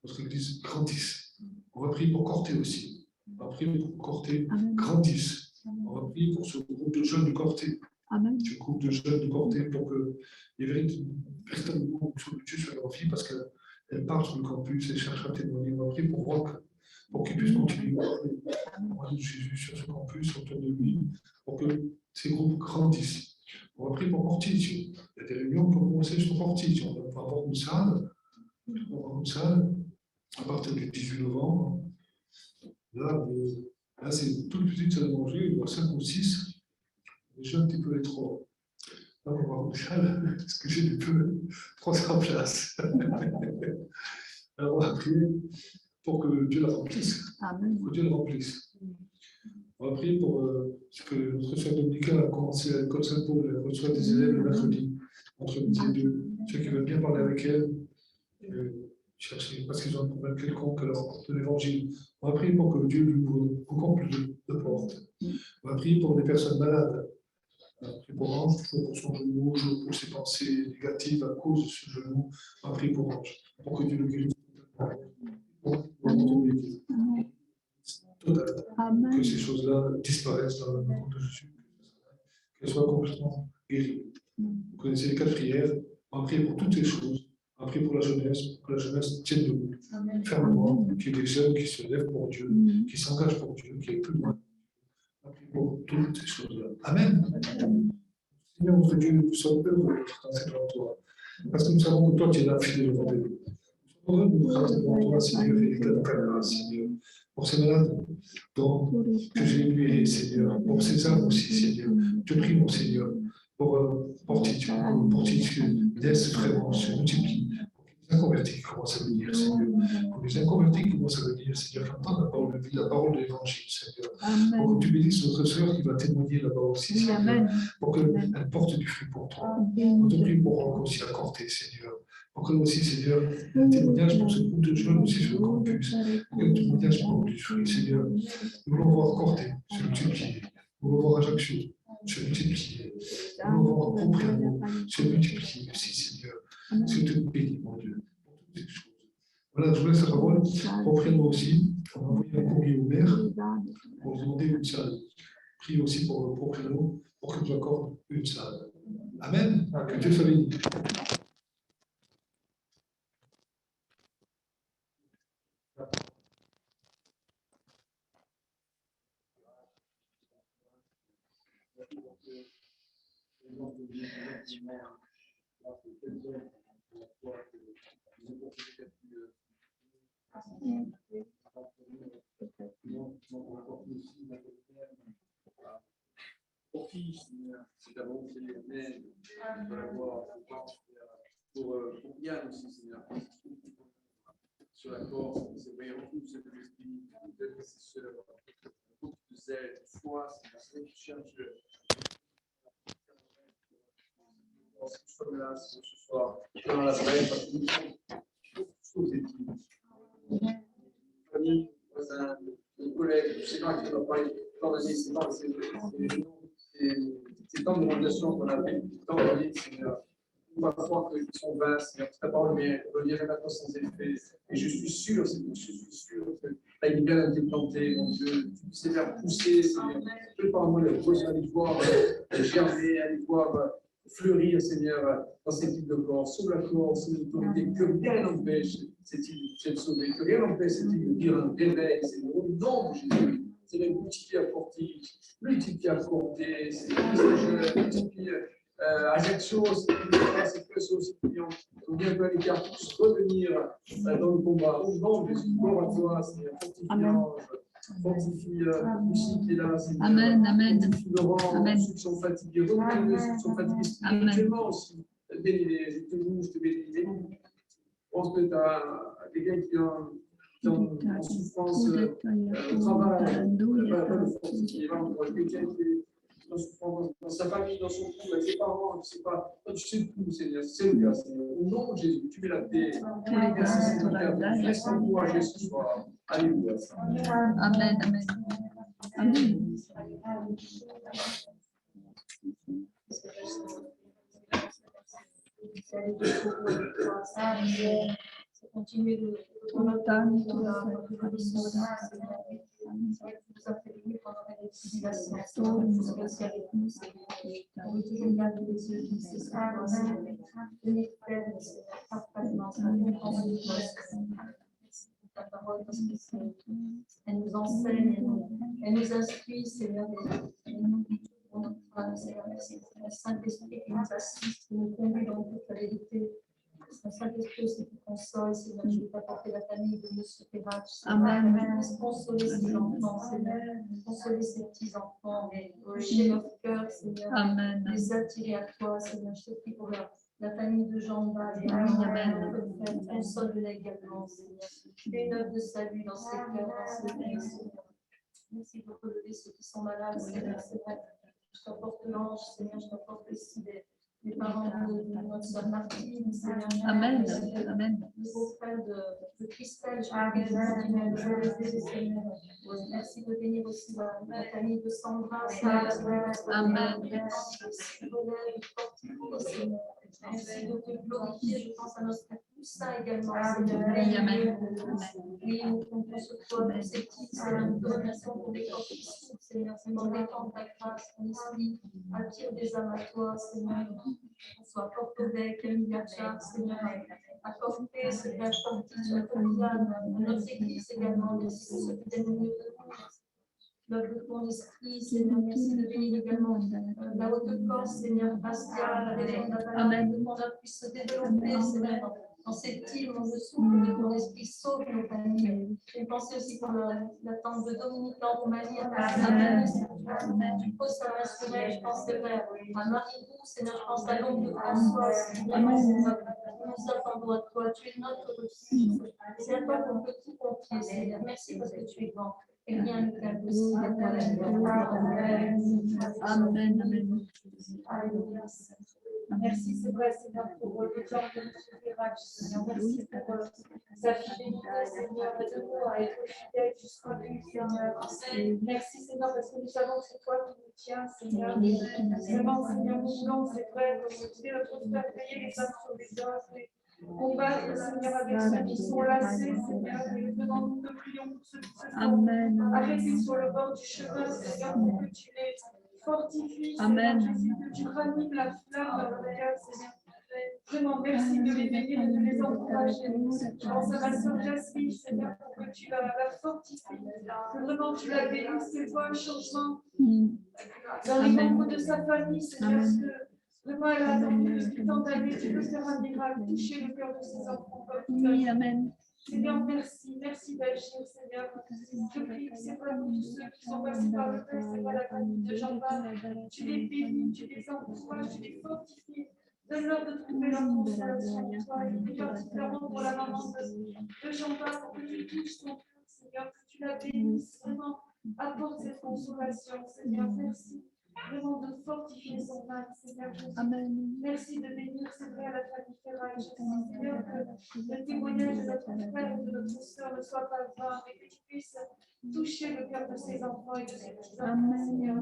notre église grandisse. On va prier pour Corté aussi. On va prier pour que Corté grandisse. On va prier pour ce groupe de jeunes du Corté. Ce groupe de jeunes du Corté pour qu'il y ait véritablement une Dieu sur leur vie parce qu'elles partent sur le campus et cherchent à témoigner. On va prier pour Rock, pour qu'il puisse continuer à parler de Jésus sur ce campus autour de lui, pour que ces groupes grandissent. On va prier pour Porticio. Il y a des réunions qui ont commencé sur Porticio. On va avoir une salle. À partir du 18 novembre. Là c'est toute petite salle à manger, il y a 5 ou 6. Déjà un petit peu étroit. Là, on va avoir une salle, parce que j'ai des peu 300 places. Alors on va prier pour que Dieu la remplisse. Pour que Dieu la remplisse. On va prier pour ce que notre soeur Dominica a commencé à l'école Saint-Paul. Elle reçoit des élèves le mercredi, entre midi et 2. Ceux qui veulent bien parler avec elle, chercher, parce qu'ils ont un problème quelconque à leur apporter l'évangile. On va prier pour que Dieu lui ouvre encore plus de portes. On va prier pour les personnes malades. On va prier pour Ange, pour son genou, pour ses pensées négatives à cause de ce genou. On va prier pour Ange, pour que Dieu le guérisse. Que ces choses-là disparaissent dans le nom de Jésus, qu'elles soient complètement guéries. Vous connaissez les 4 prières. On va prier pour toutes ces choses. On va prier pour la jeunesse, pour que la jeunesse tienne debout, fermement, qu'il y ait des jeunes qui se lèvent pour Dieu, qui s'engagent pour Dieu, qui aillent plus loin. On va prier pour toutes ces choses-là. Amen. Seigneur, notre Dieu, nous sommes heureux d'être dans cette endroit, parce que nous savons que toi, tu es là, fidèle devant nous. Nous sommes heureux de nous présenter devant toi, Seigneur, et de ta grâce, Seigneur. Pour ces malades que j'ai libérés, Seigneur, pour ces âmes aussi, Seigneur. Je prie, mon Seigneur, pour Porticio, laisse vraiment se multiplier, pour que les inconvertis qui commencent à venir, Seigneur, pour les inconvertis qui commencent à venir, Seigneur, qui entendent la parole de vie, la parole de l'évangile, Seigneur, pour que tu bénisses notre sœur qui va témoigner là-bas aussi, Seigneur, pour qu'elle porte du fruit pour toi. On te prie pour Rock aussi accorder, Seigneur. Pour que aussi, Seigneur, un témoignage pour ce groupe de jeunes aussi sur le campus, pour que le témoignage porte du fruit, Seigneur. Nous voulons voir Corté se multiplier, nous voulons voir Ajaccio se multiplier, nous voulons voir Propriano se multiplier aussi, Seigneur. Je te bénis, mon Dieu, pour toutes ces choses. Voilà, je vous laisse la parole. Propriano aussi, on a envoyé un courrier au maire pour demander une salle. Prie aussi pour Propriano, pour qu'il nous accorde une salle. Amen. Que Dieu soit béni. C'est ta volonté, mais je veux l'avoir pour Yann aussi, Seigneur. Sur la Corse, c'est vrai, en tout, c'est l'esprit, de ses sœurs, beaucoup de zèle, de foi, c'est que tu cherches. Si tu sois là, ce soir, dans la vraie, parce que nous sommes équipes. Famille, voisins, collègues, je sais pas qui va parler, c'est tant de relations qu'on a fait, tant de vie, Seigneur. Parfois qu'ils sont vains, Seigneur, ta parole vient revenir maintenant sans effet. Et je suis sûr que tu as une bien implanté, mon Dieu. Tu sais faire pousser, Seigneur. Prépare-moi le besoin d'aller voir germer, aller voir fleurir, Seigneur, dans cette île de Corse, sous la Corse, sous l'autorité, que rien n'empêche cette île d'être sauvée, que rien n'empêche cette île de dire un réveil, Seigneur, au nom de Jésus. C'est le multiplié à Porti, multiplié à Corté, c'est le multiplié à Ajaccio, c'est que ceux qui ont bien peu à l'écart puissent revenir dans le combat. Au nom de Jésus, gloire à toi, Seigneur, fortifie aussi qui est là, Seigneur. Amen, amen. Fortifie Laurent, Amen. ceux qui sont fatigués, revenez ceux qui sont fatigués spirituellement aussi. Bénis-les, je te loue, je te bénis. Je pense que tu as quelqu'un qui est en souffrance au travail, pas de fortifier, quelqu'un qui dans son souffrance, dans sa famille, dans son couple, avec ses parents, je ne sais pas. Toi, tu sais tout, Seigneur. C'est le cas, Seigneur. Au nom de Jésus, tu mets la paix. Merci, Seigneur. Laisse encourager ce soir. Alléluia. Amen, amen. Amen. Continuez de ta parole parce qu'elle nous enseigne, elle nous instruit, Seigneur, pour notre âme, Seigneur. Merci pour le Saint-Esprit qui nous assiste, qui nous conduit dans toute la vérité. Le Saint-Esprit aussi qui console, Seigneur, je veux t'apporter la famille de M. Perrache. Amen. Consoler ses enfants, Seigneur. Consoler ses petits-enfants. Toucher leur cœur, Seigneur. Amen. Les attirer à toi, Seigneur. Je te prie pour la famille de Jean-Baptiste. Amen. Console-les également, Seigneur. Fais une œuvre de salut dans ses cœurs, dans ses vies, Seigneur. Merci pour relever ceux qui sont malades, Seigneur. C'est vrai. Je t'apporte l'ange, Seigneur. Je t'apporte aussi les parents de notre sœur Martine, Seigneur. Amen. Amen. Le beau-frère de Christelle, je crois qu'elle continue de relever, Seigneur. Merci de bénir aussi la famille de Sandra, Seigneur. Amen. Merci de relève, de fortifier, Seigneur. Merci de te glorifier, je pense à notre Poussin également, Seigneur. Oui, amen. Oui, nous comptons sur toi pour ces petits, Seigneur. Nous te remercions pour les corps qui souffrent, Seigneur. Seigneur, détends ta grâce, ton esprit, attire des âmes à toi, Seigneur. Soit Porto-Bec, Emilia-Char, Seigneur. Accorder, Seigneur, Fortification, notre église également. Merci pour ceux qui viennent au milieu de nous. L'œuvre de ton esprit, Seigneur. Merci de bénir également la Haute-Corse, Seigneur, Bastia, la région de la Valence, que ton œuvre puisse se développer, Seigneur, dans cette île, dans le souffle de ton esprit, sauve nos familles. J'ai pensé aussi pour la tante de Dominique en Roumanie, tu poses ta main sur elle, je pense c'est vrai, à Marie-Bou, Seigneur, je pense à l'oncle de François, Seigneur, nous attendons à toi, tu es notre refuge, c'est à toi qu'on peut tout confier, Seigneur. Merci parce que tu es grand. Et rien n'est impossible à toi. Amen. Amen. Alléluia. Merci, c'est vrai, Seigneur, pour le temps de M. Perrache, Seigneur. Merci pour sa fidélité, Seigneur, et de nous à être fidèles jusqu'au bout, Seigneur. Merci, Seigneur, parce que nous savons que c'est toi qui nous tiens, Seigneur. Vraiment, Seigneur, nous voulons, c'est vrai, comme tu dis, notre frère, payer les uns sur les autres, combattre, Seigneur, avec ceux qui sont lassés, Seigneur, et devant nous, nous prions pour ceux qui se sont arrêtés sur le bord du chemin, Seigneur, pour que tu les fortifie, Seigneur Jésus, que tu ranimes la flamme dans leur cœur, Seigneur. Vraiment, merci de les bénir et de les encourager. Je pense à ma soeur Jasmine, Seigneur, pour que tu la fortifies, que vraiment tu la bénisses, qu'elle voit un changement dans les membres de sa famille, Seigneur, que vraiment elle a attendu depuis tant d'années, tu peux faire un miracle, toucher le cœur de ses enfants. Oui, amen. Seigneur, merci d'agir, Seigneur. Je prie, c'est vrai pour tous ceux qui sont passés par le feu, c'est vrai la famille de Jean-Baptiste. Tu les bénis, tu les encourages, tu les fortifies. Donne-leur de trouver leur consolation en toi. Et prie particulièrement pour la maman de Jean-Baptiste, pour que tu touches son cœur, Seigneur, que tu la bénisses. Vraiment, apporte cette consolation, Seigneur. Merci. Vraiment de fortifier son âme, Seigneur Jésus. Amen. Merci de bénir, c'est vrai, à la famille Ferrage. Seigneur, que le témoignage de notre frère et de notre soeur ne soit pas vain, mais que tu puisses toucher le cœur de ses enfants et de ses petits-enfants, Seigneur.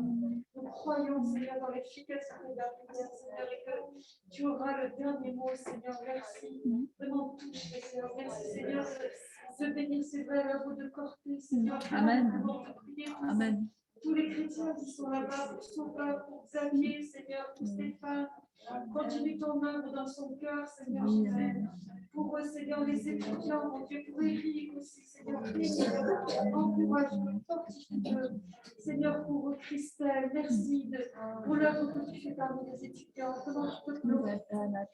Nous croyons, Seigneur, dans l'efficacité de la prière, Seigneur, et que tu auras le dernier mot, Seigneur. Merci. Vraiment, touche les Seigneur. Merci, Seigneur, de bénir, c'est vrai, l'œuvre de Corté, Seigneur. Amen. Amen. Tous les chrétiens qui sont là-bas, pour Sauveur, pour Xavier, Seigneur, pour Stéphane, continue ton œuvre dans son cœur, Seigneur Jésus. Pour eux, Seigneur, les étudiants, mon Dieu, pour Eric aussi, Seigneur, encourage-le, fortifie-le. Seigneur, pour Christelle, merci pour l'œuvre que tu fais parmi les étudiants. Comment je peux pleurer?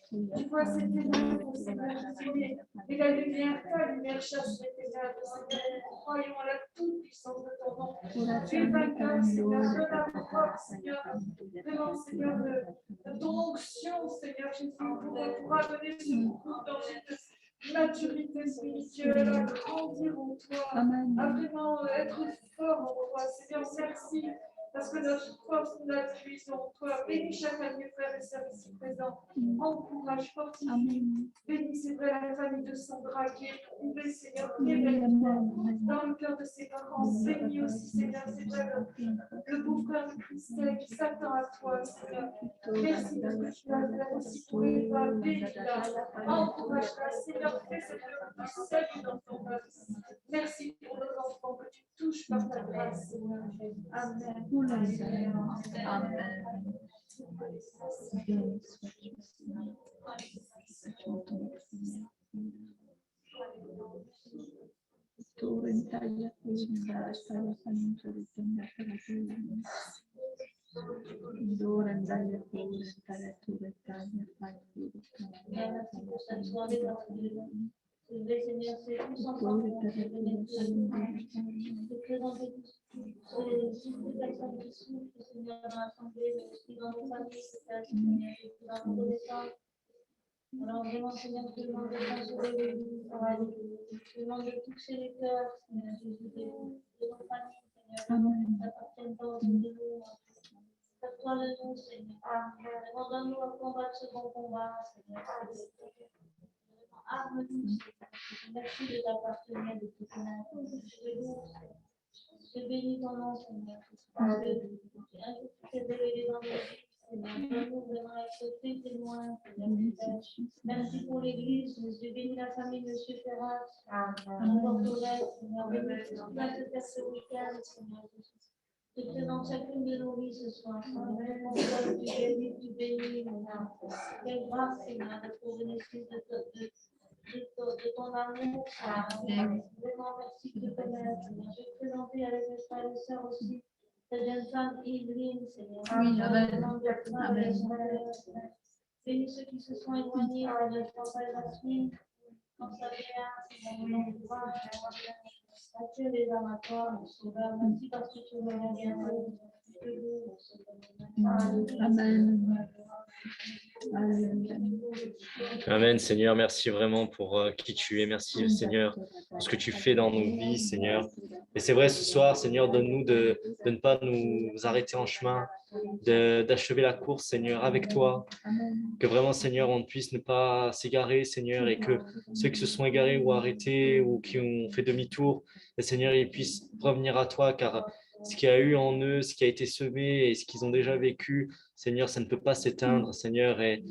Tu vois ces ténèbres, Seigneur Jésus, et la lumière, ta lumière cherche les ténèbres, Seigneur. Nous croyons à la toute-puissance de ton nom. Tu es vainqueur, Seigneur, de la force, Seigneur. Vraiment, Seigneur, de ton onction, Seigneur Jésus, pour amener ce groupe dans une maturité spirituelle, à grandir en toi, à vraiment être fort en toi, Seigneur. Merci parce que notre force, nous la puissons en toi. Bénis chacun de mes frères et sœurs ici présents. Encourage, fortifie. Amen. Bénis, c'est vrai, la famille de Sandra qui est trouvée, Seigneur, Oui, révèle-toi amen. dans le cœur de ses parents. Bénis aussi, Seigneur, c'est vrai, le beau-frère de Christelle qui s'attend à toi, Seigneur. Merci de ce que tu as fait aussi pour Eva. Bénis-la. Encourage-la, Seigneur, fais cette œuvre du salut dans ton œuvre. Merci pour nos enfants que tu touches par ta grâce, Seigneur. Amen. Amen. Béni sois-tu, Seigneur. Dans ton nom. Torrentaya Punda, Stella Fanuta, Tenda Ferragina. Dorandaya Punda, Torrentaya, Merci pour cette soirée dans le Seigneur, c'est tous ensemble qu'on se de présenter toutes les personnes qui souffrent, Seigneur, dans l'assemblée, mais aussi dans nos familles, Seigneur, dans nos connaissances. Alors vraiment, Seigneur, je te demande de consoler les vies, je te demande de toucher les cœurs, Seigneur Jésus, de nos familles, Seigneur, qui ne t'appartiennent pas aussi de nous. Fais-toi de nous, Seigneur. Demande-nous à combattre ce bon combat, Seigneur. Arme-nous, Seigneur. Merci de t'appartenir de tout ton amour. Je bénis ton nom, Seigneur. Parce que tu t'es révélé dans nos vies, Seigneur. Donne-nous vraiment être tes témoins, Seigneur. Merci pour l'Église. Je bénis la famille de M. Ferrat. On porterait, Seigneur. Bénis toute la faire ce week-end, Seigneur. Je te présente chacune de nos vies ce soir. Mon Dieu, tu bénis, mon âme. Quelle grâce, Seigneur, de provenir de ton amour. Vraiment, merci de te connaître. Je vais te présenter avec mes frères et sœurs aussi cette jeune femme Yveline, Seigneur. Oui, amen. Bénis ceux qui se sont éloignés, Seigneur. Je pense à Jasmine, je pense à Léa, Seigneur, mon entourage. Attire les âmes à toi, mon sauveur. Merci parce que tu reviens bientôt. Amen. Amen, Seigneur. Merci vraiment pour qui tu es. Merci, Seigneur, pour ce que tu fais dans nos vies, Seigneur. Et c'est vrai, ce soir, Seigneur, donne-nous de ne pas nous arrêter en chemin, d'achever la course, Seigneur, avec toi. Que vraiment, Seigneur, on puisse ne pas s'égarer, Seigneur, et que ceux qui se sont égarés ou arrêtés ou qui ont fait demi-tour, Seigneur, ils puissent revenir à toi, car ce qu'il y a eu en eux, ce qui a été semé et ce qu'ils ont déjà vécu, Seigneur, ça ne peut pas s'éteindre, Seigneur. Et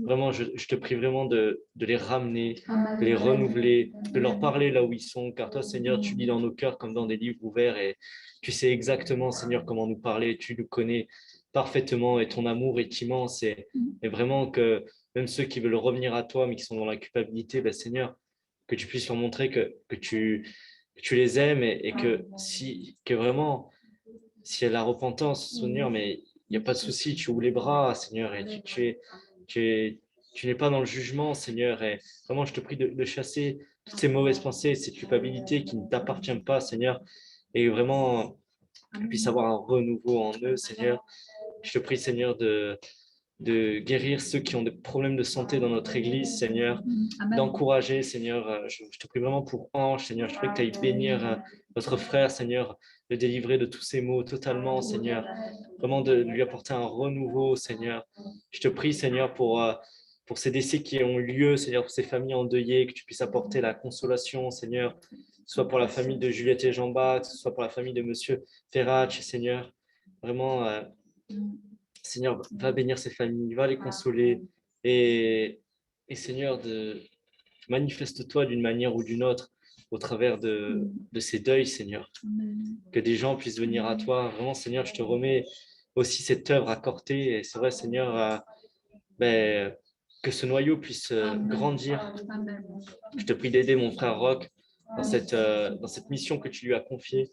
vraiment, je te prie vraiment de les ramener, de les renouveler, de leur parler là où ils sont, car toi, Seigneur, tu lis dans nos cœurs comme dans des livres ouverts et tu sais exactement, Seigneur, comment nous parler, tu nous connais parfaitement et ton amour est immense et vraiment que même ceux qui veulent revenir à toi mais qui sont dans la culpabilité, ben, Seigneur, que tu puisses leur montrer que tu les aimes et que vraiment, s'il y a de la repentance, Seigneur, mais il n'y a pas de souci, tu ouvres les bras, Seigneur, et tu n'es pas dans le jugement, Seigneur, et vraiment, je te prie de chasser toutes ces mauvaises pensées, ces culpabilités qui ne t'appartiennent pas, Seigneur, et vraiment, qu'ils puissent avoir un renouveau en eux, Seigneur. Je te prie, Seigneur, de guérir ceux qui ont des problèmes de santé dans notre Église, Seigneur, d'encourager, Seigneur. Je te prie vraiment pour Ange, Seigneur. Je te prie que tu ailles bénir votre frère, Seigneur, de délivrer de tous ces maux totalement, Seigneur. Vraiment de lui apporter un renouveau, Seigneur. Je te prie, Seigneur, pour ces décès qui ont eu lieu, Seigneur, pour ces familles endeuillées, que tu puisses apporter la consolation, Seigneur, soit pour la famille de Juliette et Jean-Baptiste, soit pour la famille de Monsieur Ferrach, Seigneur. Vraiment, Seigneur, va bénir ces familles, va les consoler et Seigneur, manifeste-toi d'une manière ou d'une autre au travers de ces deuils, Seigneur. Que des gens puissent venir à toi. Vraiment, Seigneur, je te remets aussi cette œuvre à Corté. Et c'est vrai, Seigneur, que ce noyau puisse grandir. Je te prie d'aider mon frère Roch dans cette mission que tu lui as confiée.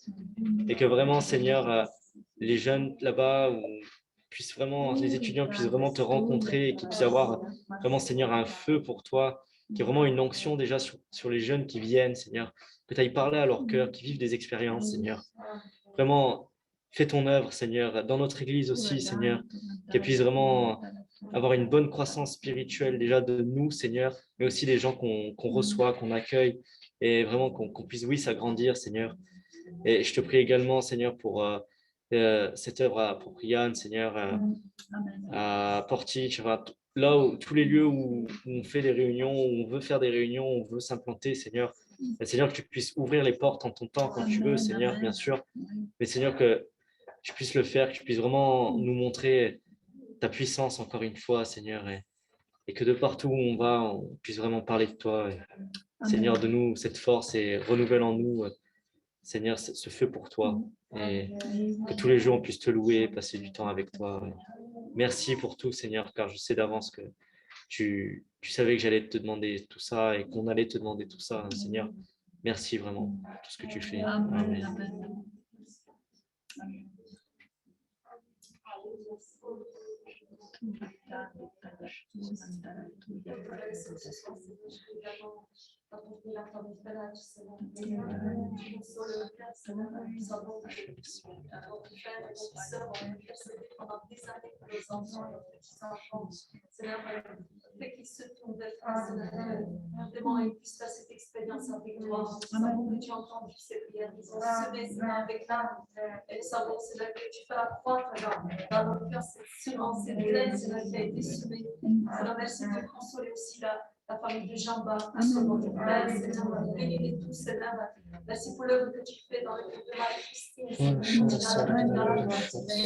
Et que vraiment, Seigneur, les jeunes là-bas les étudiants puissent vraiment te rencontrer et qu'ils puissent avoir vraiment, Seigneur, un feu pour toi, qui est vraiment une onction déjà sur les jeunes qui viennent, Seigneur, que tu ailles parler à leur cœur, qui vivent des expériences, Seigneur. Vraiment, fais ton œuvre, Seigneur, dans notre Église aussi, Seigneur, qu'elle puisse vraiment avoir une bonne croissance spirituelle déjà de nous, Seigneur, mais aussi des gens qu'on reçoit, qu'on accueille, et vraiment qu'on puisse, oui, s'agrandir, Seigneur. Et je te prie également, Seigneur, pour cette œuvre pour Brian, Seigneur, Amen. à Portage, là où tous les lieux où on fait des réunions, où on veut faire des réunions, où on veut s'implanter, Seigneur. Seigneur, que tu puisses ouvrir les portes en ton temps quand tu veux, Seigneur, bien sûr. Mais Seigneur, que tu puisses le faire, que tu puisses vraiment nous montrer ta puissance encore une fois, Seigneur, et que de partout où on va, on puisse vraiment parler de toi. Seigneur, donne-nous cette force et renouvelle en nous, Seigneur, ce feu pour toi. Et que tous les jours, on puisse te louer, passer du temps avec toi. Merci pour tout, Seigneur, car je sais d'avance que tu savais que j'allais te demander tout ça et qu'on allait te demander tout ça, Seigneur. Merci vraiment pour tout ce que tu fais. Amen. apporter la famille Belage, Seigneur. Console le cœur, Seigneur. Nous avons notre frère, notre soeur, on a intercédé pendant des années pour nos enfants, nos petits-enfants. Seigneur, fais qu'ils se tournent vers toi, Seigneur. Vraiment, ils puissent faire cette expérience avec toi. Nous savons que tu as entendu ces prières. Ils ont semé, Seigneur, avec l'âme. Et nous savons, Seigneur, que tu fais accroître dans leur cœur cette semence, cette graine, Seigneur, qui a été semée. Seigneur, merci de consoler aussi la famille de Jean-Baptiste, notre Père, Seigneur, bénis tous, Seigneur. Merci pour l'œuvre que tu fais dans le cœur de Marie-Christine, merci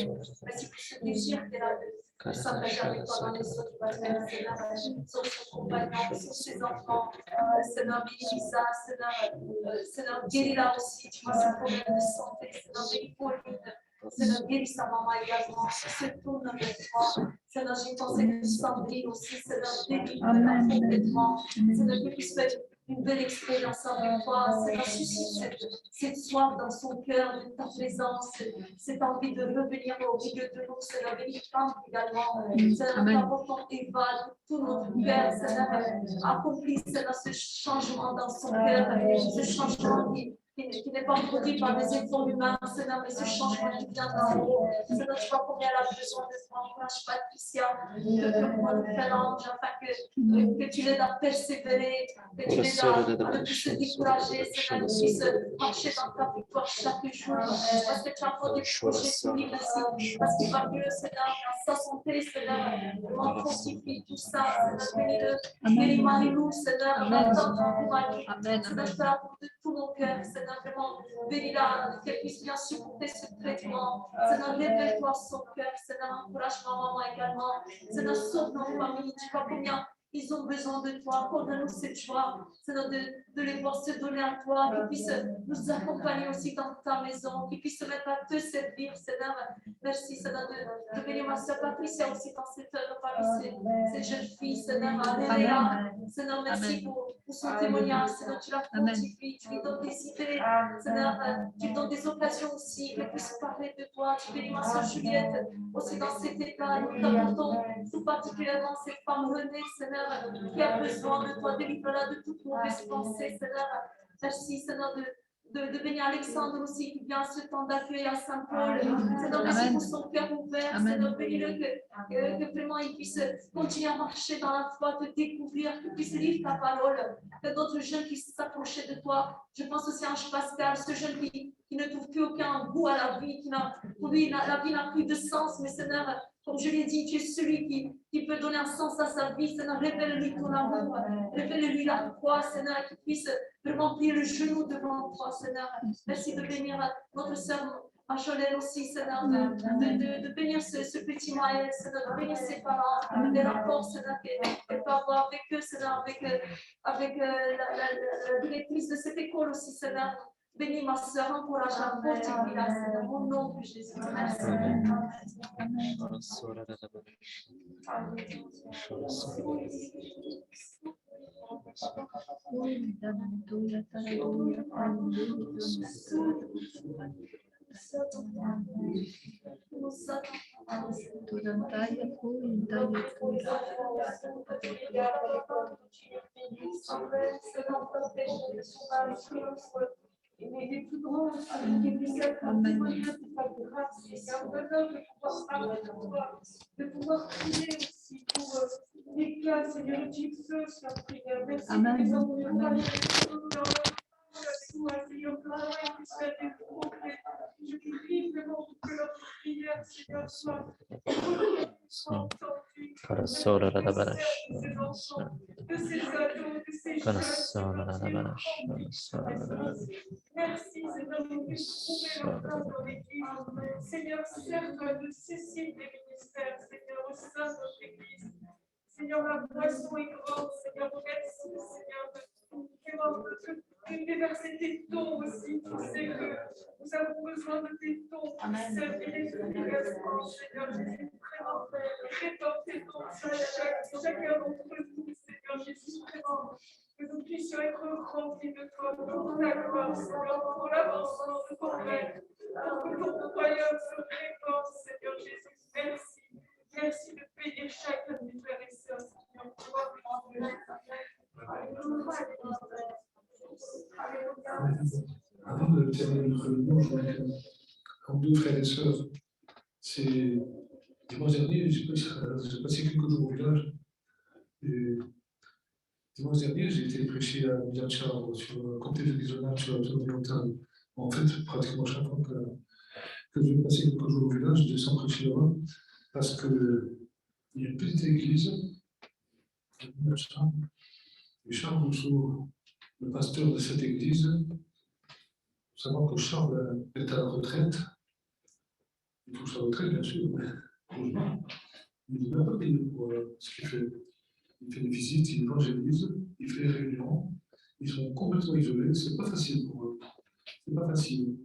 pour ce désir qu'elle a de s'engager avec toi dans les autres baptêmes, Seigneur, sur son compagnon, sur ses enfants, Seigneur, bénis ça, Seigneur, guéris-la aussi, tu vois, ses problèmes de santé, Seigneur, bénis Pauline. Seigneur, guéris sa maman également, se tourne vers toi. Seigneur, j'ai pensé que Sandrine aussi, Seigneur, délivre-la complètement. Seigneur, que puisse faire une belle expérience avec toi. Seigneur, suscite cette soif dans son cœur de ta présence, cette envie de revenir au milieu de nous. Seigneur, bénis femme également. Seigneur, nous apportons Eva de tout notre cœur. Seigneur, accomplis, Seigneur, ce changement dans son cœur, ce changement qui n'est pas produit par des efforts humains, Seigneur, mais ce changement qui vient d'en haut. Seigneur, tu vois combien elle a besoin de toi. Encourage Patricia, de moi de phalange, afin que tu l'aides à persévérer, que tu l'aides à ne plus se décourager, Seigneur, que tu puisses marcher dans ta victoire chaque jour. Parce que tu as encore des projets pour lui, merci. Parce qu'il va mieux, Seigneur, dans sa santé, Seigneur. On fortifie tout ça, Seigneur, bénis Marie-Lou, Seigneur, dans ton courage. Seigneur, je te la de tout mon cœur, Seigneur, vraiment, bénis-la, qu'elle puisse bien supporter ce traitement. Seigneur, révèle-toi son cœur, Seigneur, encourage ma maman également. Seigneur, sauve nos familles, tu vois combien ils ont besoin de toi. Accorde-nous cette joie, Seigneur, de les voir se donner à toi, qu'ils puissent nous accompagner aussi dans ta maison, qu'ils puissent se mettre à te servir, Seigneur. Merci, Seigneur, de bénir ma soeur Patricia aussi dans cette œuvre, cette jeune fille, Seigneur, Alléluia. Seigneur, merci pour son témoignage, Seigneur, tu la fortifies, tu lui donnes des idées, Seigneur, tu lui donnes des occasions aussi, qu'elle puisse parler de toi. Tu bénis ma soeur Juliette aussi dans cet état. Nous t'apportons tout particulièrement cette femme Renée, Seigneur, qui a besoin de toi. Délivre-la de toute mauvaise pensée, Seigneur. Merci, Seigneur, de bénir Alexandre aussi, qui vient à ce temps d'accueil à Saint-Paul. Seigneur, merci pour son cœur ouvert. Seigneur, bénis-le que vraiment il puisse continuer à marcher dans la foi, te découvrir, qu'il puisse lire ta parole, que d'autres jeunes puissent s'approcher de toi. Je pense aussi à Ange Pascal, ce jeune qui ne trouve plus aucun goût à la vie, pour lui, la vie n'a plus de sens, mais Seigneur, comme je l'ai dit, tu es celui qui peut donner un sens à sa vie. Seigneur, révèle-lui ton amour, révèle-lui la croix, Seigneur, qu'il puisse vraiment plier le genou devant toi, Seigneur. Merci de bénir notre sœur Marjolaine aussi, Seigneur, de bénir ce petit Maël, Seigneur, de bénir ses parents, des rapports, Seigneur, qu'elle peut avoir avec eux, Seigneur, avec la directrice de cette école aussi, Seigneur. Bénis ma soeur, encourage-la, fortifie-la, Seigneur, au nom de Jésus. Merci. Mais les plus grands, qui puissent être un témoignage de ta grâce, et un bonheur de pouvoir parler de toi, de pouvoir prier aussi pour les cas, Seigneur, Jésus, sur la prière. Merci pour les hommes de avec toi, Seigneur, puisse faire des progrès. Je prie vraiment pour que leur prière, Seigneur, soit entendue. Que ces enfants, de ces ados, de ces jeunes, merci, Seigneur, de trouver leur place dans l'Église. Seigneur, serve de Cécile des ministères, Seigneur, au sein de notre Église. Seigneur, la moisson est grande, Seigneur, merci, Seigneur, de déverser tes dons aussi. Tu sais que nous avons besoin de tes dons pour servir efficacement, Seigneur Jésus. Vraiment, répands tes dons sur chacun d'entre nous, Seigneur Jésus, vraiment. Que nous puissions être remplis de toi, pour ta gloire, Seigneur, pour l'avancement de ton règne, pour que ton royaume se répande, Seigneur Jésus. Merci. Merci de bénir chacun de mes frères et sœurs, Seigneur. Avant de terminer notre réunion, je voudrais que, comme deux frères et sœurs, c'est dimanche dernier, j'ai passé quelques jours au village. Et dimanche dernier, j'ai été prêcher à Biachar sur un comté de visionnage sur la tour de montagne. En fait, pratiquement chaque fois que je vais passer quelques jours au village, je descends prêcher là-bas parce qu'il y a une petite église à Biachar. Et Charles Rousseau, le pasteur de cette église, il faut savoir que Charles est à la retraite. Il touche sa retraite, bien sûr, mais il n'est même pas payé pour ce qu'il fait. Il fait des visites, il évangélise, il fait des réunions. Ils sont complètement isolés, c'est pas facile pour eux. C'est pas facile.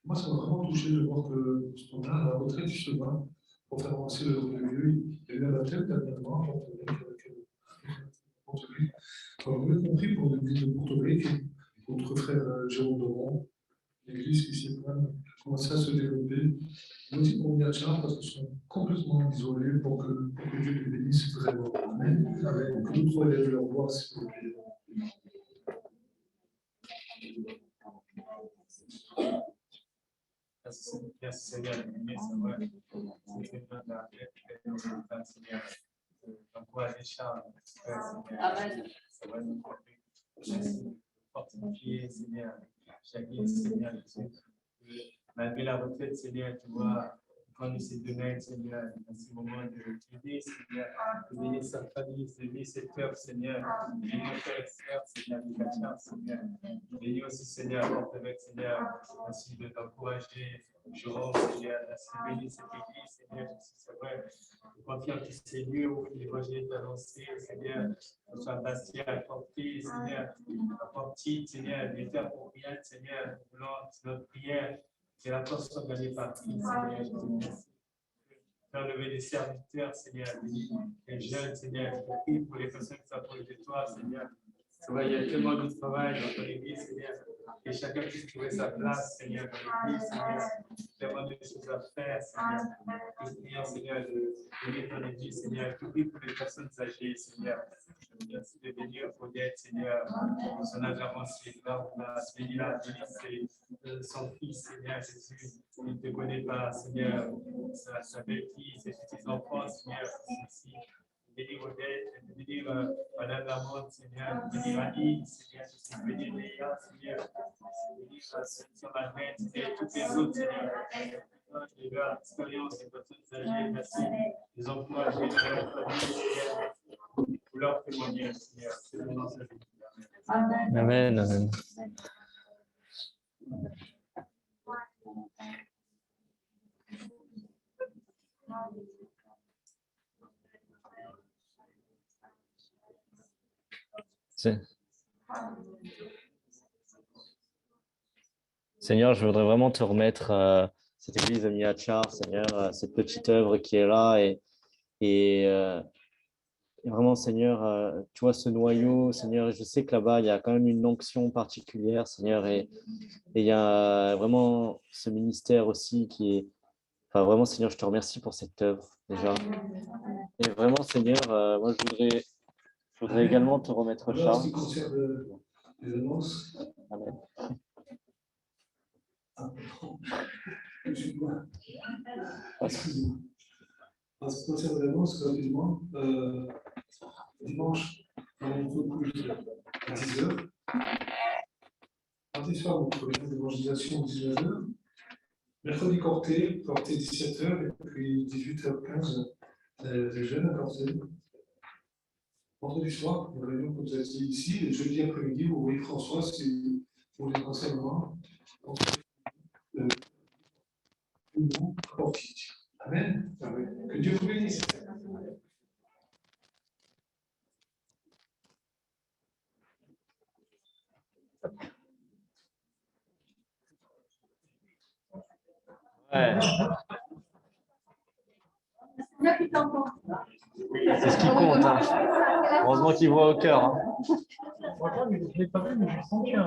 Moi, ça m'a vraiment touché de voir que ce moment-là, à la retraite, justement, pour faire avancer le lieu, il y a eu un baptême dernièrement, on a compris pour l'église de Porto-Rique, notre frère Jérôme Doron, l'église qui s'est commencé à se développer. Nous aussi pour Biachar, parce qu'ils sont complètement isolés pour que Dieu les bénisse vraiment. Amen. Que nous trois élèves leur voix, s'il vous plaît. Merci Seigneur, c'est vrai. C'est notre Seigneur. Encourager Charles, Seigneur. Ça va nous fortifier, Seigneur. Chacun, Seigneur, malgré la retraite, Seigneur, tu vois, prendre ses deux mains, Seigneur, dans ce moment de t'aider, Seigneur, de bénir sa famille, de bénir ses cœurs, Seigneur, de bénir nos frères et sœurs, Seigneur, de Biachar, Seigneur. Bénis aussi, Seigneur, avec Seigneur, merci de t'encourager. Jérôme, Seigneur, merci de bénir cette église, Seigneur, c'est vrai. Je confirme que ces lieux où l'évangile est annoncé, Seigneur, que ce soit Bastia, Porté, Seigneur, Portite, Seigneur, les terres pour rien, Seigneur, nous voulons notre prière, que la force soit gagnée par Christ, Seigneur, je te remercie. Faire lever des serviteurs, Seigneur, les jeunes, Seigneur, je prie pour les personnes qui s'approchent de toi, Seigneur. C'est vrai, il y a tellement de travail dans ton église, Seigneur. Et chacun puisse trouver sa place, Seigneur, dans l'église, Seigneur. Tellement de choses à faire, Seigneur. Je prie, Seigneur, de bénir ton église, Seigneur. Je prie pour les personnes âgées, Seigneur. Merci de bénir Odette, Seigneur, pour son âge avancé. Bénis-la, bénis son fils, Seigneur Jésus. Il ne te connaît pas, Seigneur, sa belle-fille, ses petits-enfants, Seigneur. Merci. Bénis Odette, bénis Madame Lamotte, Seigneur, bénis Annie, Seigneur, bénis Léa, Seigneur, bénis Sœur Madeleine, Seigneur, toutes les autres, Seigneur. J'ai eu l'expérience des personnes âgées, merci. Les enfants âgés de leur famille, Seigneur, pour leur témoigner, Seigneur. C'est le nom de Jésus. Amen. Amen. Seigneur, je voudrais vraiment te remettre cette église de Biachar, Seigneur, cette petite œuvre qui est là et vraiment, Seigneur, tu vois ce noyau, Seigneur, je sais que là-bas, il y a quand même une onction particulière, Seigneur, et il y a vraiment ce ministère aussi qui est... Enfin, vraiment, Seigneur, je te remercie pour cette œuvre, déjà. Et vraiment, Seigneur, moi, je voudrais également te remettre Charles. En ce qui concerne les annonces, Amen. Excusez-moi. En ce qui concerne les annonces, rapidement, dimanche, on a une culte à 10h. Mardi soir, on fait une évangélisation à 19h. Mercredi Corté 17h, et puis 18h15, les jeunes à Corté. Vendredi soir, une réunion que vous êtes ici, et jeudi après-midi, vous voyez François, c'est pour les enseignements. Amen. Que Dieu vous bénisse. Ouais. C'est ce qui compte. Hein. Heureusement qu'il voit au cœur. Hein. Je l'ai pas vu, mais je sens bien.